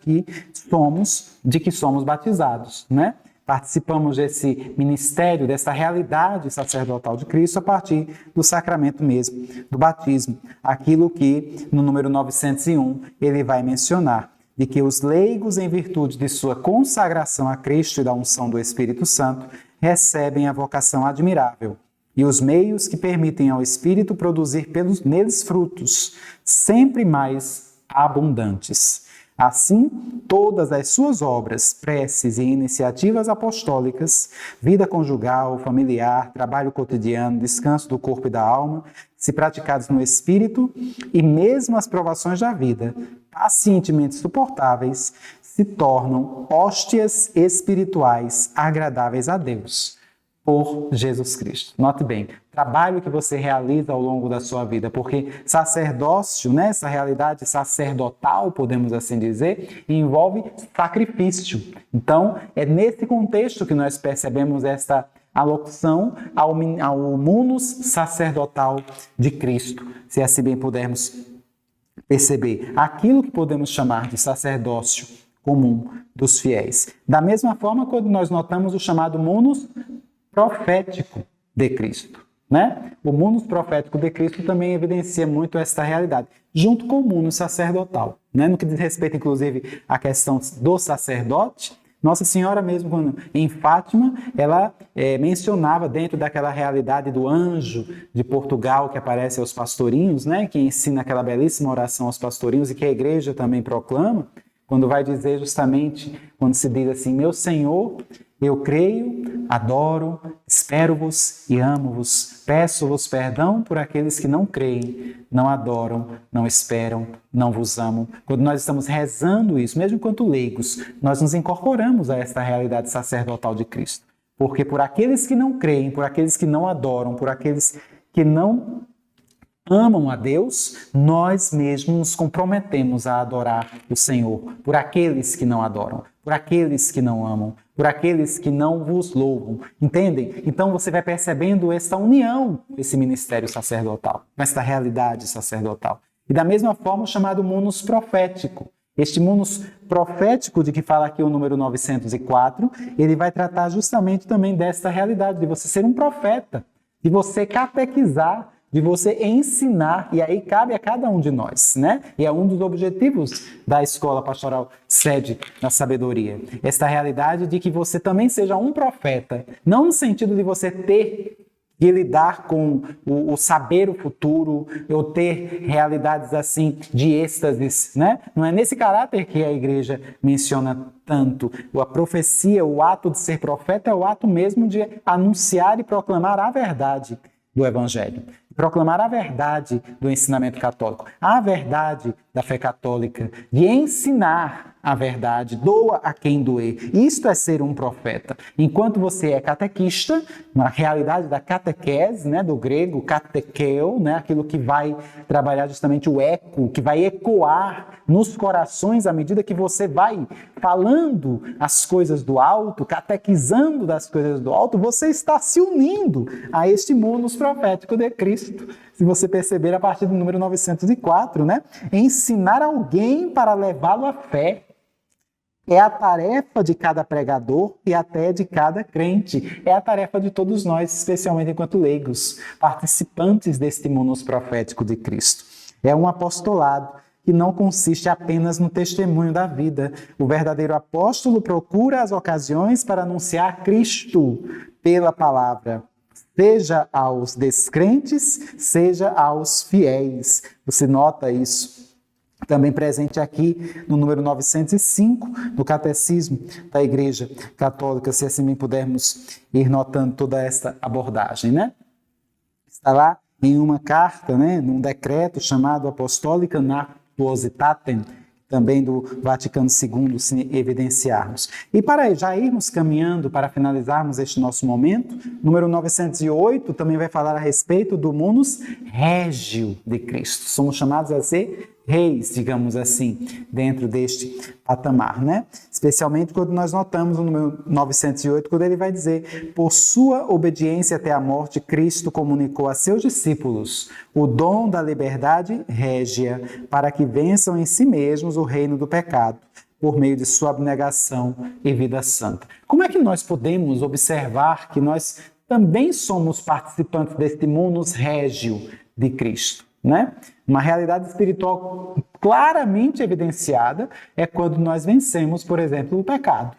de que somos batizados, né? Participamos desse ministério, dessa realidade sacerdotal de Cristo a partir do sacramento mesmo, do batismo. Aquilo que no número 901 ele vai mencionar, de que os leigos, em virtude de sua consagração a Cristo e da unção do Espírito Santo, recebem a vocação admirável e os meios que permitem ao Espírito produzir neles frutos sempre mais abundantes. Assim, todas as suas obras, preces e iniciativas apostólicas, vida conjugal, familiar, trabalho cotidiano, descanso do corpo e da alma, se praticados no Espírito, e mesmo as provações da vida, pacientemente suportáveis, se tornam hóstias espirituais agradáveis a Deus, por Jesus Cristo. Note bem, trabalho que você realiza ao longo da sua vida, porque sacerdócio, né, essa realidade sacerdotal, podemos assim dizer, envolve sacrifício. Então, é nesse contexto que nós percebemos esta alocução ao munus sacerdotal de Cristo, se assim bem pudermos perceber. Aquilo que podemos chamar de sacerdócio comum dos fiéis. Da mesma forma, quando nós notamos o chamado munus profético de Cristo, né? O munus profético de Cristo também evidencia muito esta realidade, junto com o munus sacerdotal, né? No que diz respeito, inclusive, à questão do sacerdote, Nossa Senhora mesmo, quando, em Fátima, ela mencionava dentro daquela realidade do anjo de Portugal que aparece aos pastorinhos, né? Que ensina aquela belíssima oração aos pastorinhos e que a igreja também proclama, quando vai dizer justamente, quando se diz assim, meu Senhor, eu creio, adoro, espero-vos e amo-vos. Peço-vos perdão por aqueles que não creem, não adoram, não esperam, não vos amam. Quando nós estamos rezando isso, mesmo enquanto leigos, nós nos incorporamos a esta realidade sacerdotal de Cristo. Porque por aqueles que não creem, por aqueles que não adoram, por aqueles que não amam a Deus, nós mesmos nos comprometemos a adorar o Senhor. Por aqueles que não adoram, por aqueles que não amam, por aqueles que não vos louvam. Entendem? Então você vai percebendo essa união desse ministério sacerdotal, esta realidade sacerdotal. E da mesma forma o chamado munus profético. Este munus profético de que fala aqui o número 904, ele vai tratar justamente também desta realidade, de você ser um profeta, de você catequizar, de você ensinar, e aí cabe a cada um de nós, né? E é um dos objetivos da Escola Pastoral Sede da Sabedoria. Esta realidade de que você também seja um profeta, não no sentido de você ter de lidar com o saber o futuro, ou ter realidades assim de êxtases, né? Não é nesse caráter que a igreja menciona tanto. A profecia, o ato de ser profeta é o ato mesmo de anunciar e proclamar a verdade do Evangelho. Proclamar a verdade do ensinamento católico, a verdade da fé católica, de ensinar a verdade, doa a quem doer. Isto é ser um profeta. Enquanto você é catequista, na realidade da catequese, né, do grego, katekeo, né, aquilo que vai trabalhar justamente o eco, que vai ecoar nos corações à medida que você vai falando as coisas do alto, catequizando das coisas do alto, você está se unindo a este munus profético de Cristo. Se você perceber a partir do número 904, né? Ensinar alguém para levá-lo à fé é a tarefa de cada pregador e até de cada crente. É a tarefa de todos nós, especialmente enquanto leigos, participantes deste munus profético de Cristo. É um apostolado que não consiste apenas no testemunho da vida. O verdadeiro apóstolo procura as ocasiões para anunciar Cristo pela palavra, seja aos descrentes, seja aos fiéis. Você nota isso também presente aqui no número 905, no Catecismo da Igreja Católica, se assim pudermos ir notando toda essa abordagem, né? Está lá em uma carta, né, num decreto chamado Apostolica Natuositatem, também do Vaticano II, se evidenciarmos. E para já irmos caminhando, para finalizarmos este nosso momento, número 908 também vai falar a respeito do munus régio de Cristo. Somos chamados a ser reis, digamos assim, dentro deste patamar, né? Especialmente quando nós notamos no número 908, quando ele vai dizer: por sua obediência até a morte, Cristo comunicou a seus discípulos o dom da liberdade régia, para que vençam em si mesmos o reino do pecado, por meio de sua abnegação e vida santa. Como é que nós podemos observar que nós também somos participantes deste munus régio de Cristo, né? Uma realidade espiritual claramente evidenciada é quando nós vencemos, por exemplo, o pecado.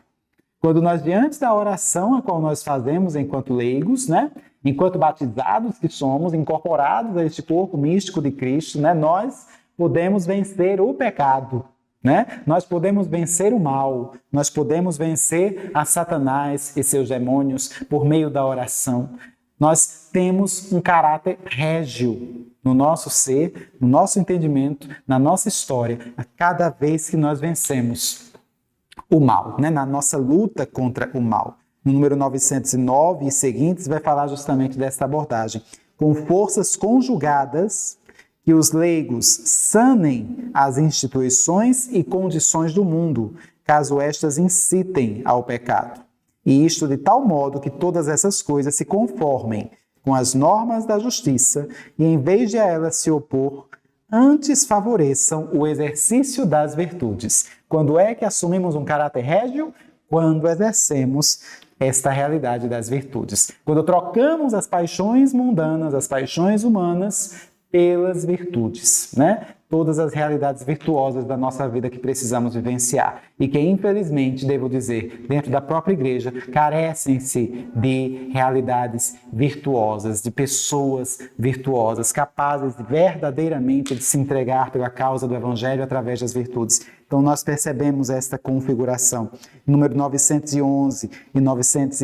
Quando nós, diante da oração a qual nós fazemos enquanto leigos, né? Enquanto batizados que somos, incorporados a este corpo místico de Cristo, né? Nós podemos vencer o pecado, né? Nós podemos vencer o mal, nós podemos vencer a Satanás e seus demônios por meio da oração. Nós temos um caráter régio no nosso ser, no nosso entendimento, na nossa história, a cada vez que nós vencemos o mal, né? Na nossa luta contra o mal. No número 909 e seguintes vai falar justamente dessa abordagem. Com forças conjugadas, que os leigos sanem as instituições e condições do mundo, caso estas incitem ao pecado. E isto de tal modo que todas essas coisas se conformem com as normas da justiça e, em vez de a elas se opor, antes favoreçam o exercício das virtudes. Quando é que assumimos um caráter régio? Quando exercemos esta realidade das virtudes. Quando trocamos as paixões mundanas, as paixões humanas, pelas virtudes, né? Todas as realidades virtuosas da nossa vida que precisamos vivenciar e que, infelizmente, devo dizer, dentro da própria igreja, carecem-se de realidades virtuosas, de pessoas virtuosas, capazes verdadeiramente de se entregar pela causa do Evangelho através das virtudes. Então, nós percebemos esta configuração. Número 911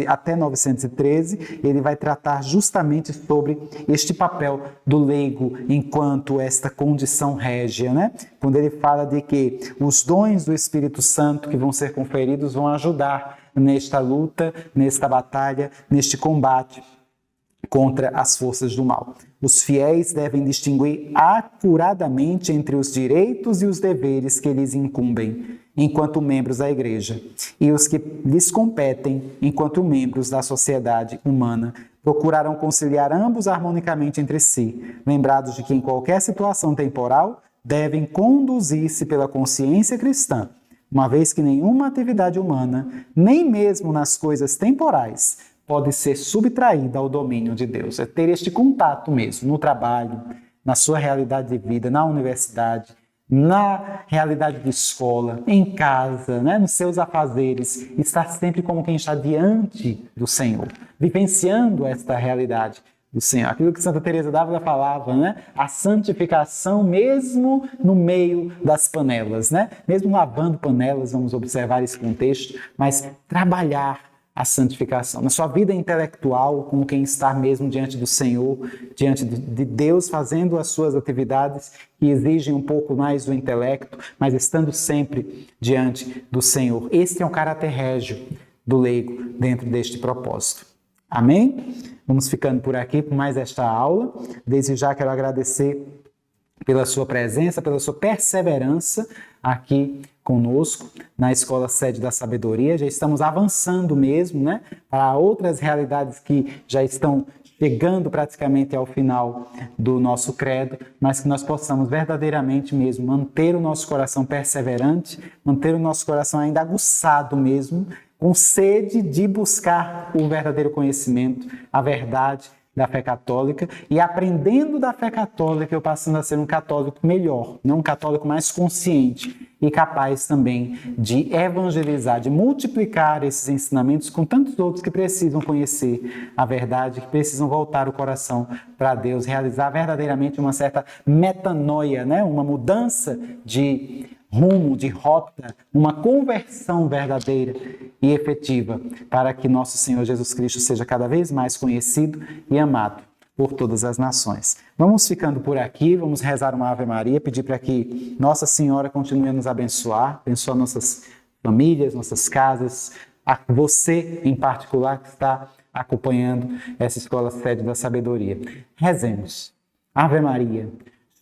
e até 913, ele vai tratar justamente sobre este papel do leigo enquanto esta condição régia, né? Quando ele fala de que os dons do Espírito Santo que vão ser conferidos vão ajudar nesta luta, nesta batalha, neste combate contra as forças do mal. Os fiéis devem distinguir acuradamente entre os direitos e os deveres que lhes incumbem enquanto membros da igreja e os que lhes competem enquanto membros da sociedade humana. Procurarão conciliar ambos harmonicamente entre si, lembrados de que em qualquer situação temporal devem conduzir-se pela consciência cristã, uma vez que nenhuma atividade humana, nem mesmo nas coisas temporais, pode ser subtraída ao domínio de Deus. É ter este contato mesmo, no trabalho, na sua realidade de vida, na universidade, na realidade de escola, em casa, né, nos seus afazeres, estar sempre como quem está diante do Senhor, vivenciando esta realidade do Senhor. Aquilo que Santa Teresa d'Ávila falava, né? A santificação mesmo no meio das panelas, né? Mesmo lavando panelas, vamos observar esse contexto, mas trabalhar a santificação. Na sua vida intelectual, como quem está mesmo diante do Senhor, diante de Deus, fazendo as suas atividades que exigem um pouco mais do intelecto, mas estando sempre diante do Senhor. Este é um caráter régio do leigo dentro deste propósito. Amém? Vamos ficando por aqui por mais esta aula. Desde já quero agradecer pela sua presença, pela sua perseverança aqui conosco na Escola Sede da Sabedoria. Já estamos avançando mesmo, né, para outras realidades que já estão chegando praticamente ao final do nosso credo, mas que nós possamos verdadeiramente mesmo manter o nosso coração perseverante, manter o nosso coração ainda aguçado mesmo, com sede de buscar o verdadeiro conhecimento, a verdade da fé católica, e aprendendo da fé católica, eu passando a ser um católico melhor, não um católico mais consciente e capaz também de evangelizar, de multiplicar esses ensinamentos com tantos outros que precisam conhecer a verdade, que precisam voltar o coração para Deus, realizar verdadeiramente uma certa metanoia, né? Uma mudança de rumo, de rota, uma conversão verdadeira e efetiva para que nosso Senhor Jesus Cristo seja cada vez mais conhecido e amado por todas as nações. Vamos ficando por aqui, vamos rezar uma Ave Maria, pedir para que Nossa Senhora continue a nos abençoar, abençoar nossas famílias, nossas casas, a você em particular que está acompanhando essa Escola Sede da Sabedoria. Rezemos. Ave Maria,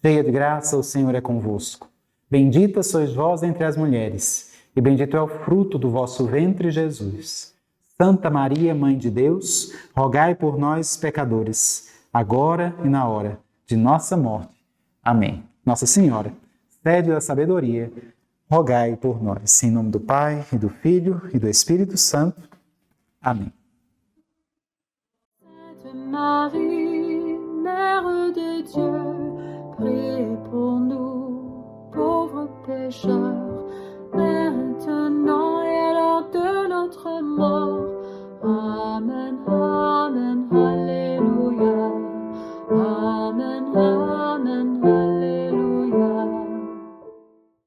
cheia de graça, o Senhor é convosco. Bendita sois vós entre as mulheres, e bendito é o fruto do vosso ventre, Jesus. Santa Maria, Mãe de Deus, rogai por nós, pecadores, agora e na hora de nossa morte. Amém. Nossa Senhora, Sede da Sabedoria, rogai por nós. Em nome do Pai, e do Filho, e do Espírito Santo. Amém. Marie, Mère de Dieu, priez pour nous, pauvres pécheurs, maintenant et à l'heure de notre mort. Amen, Amen, Alléluia. Amen, Amen, Alléluia.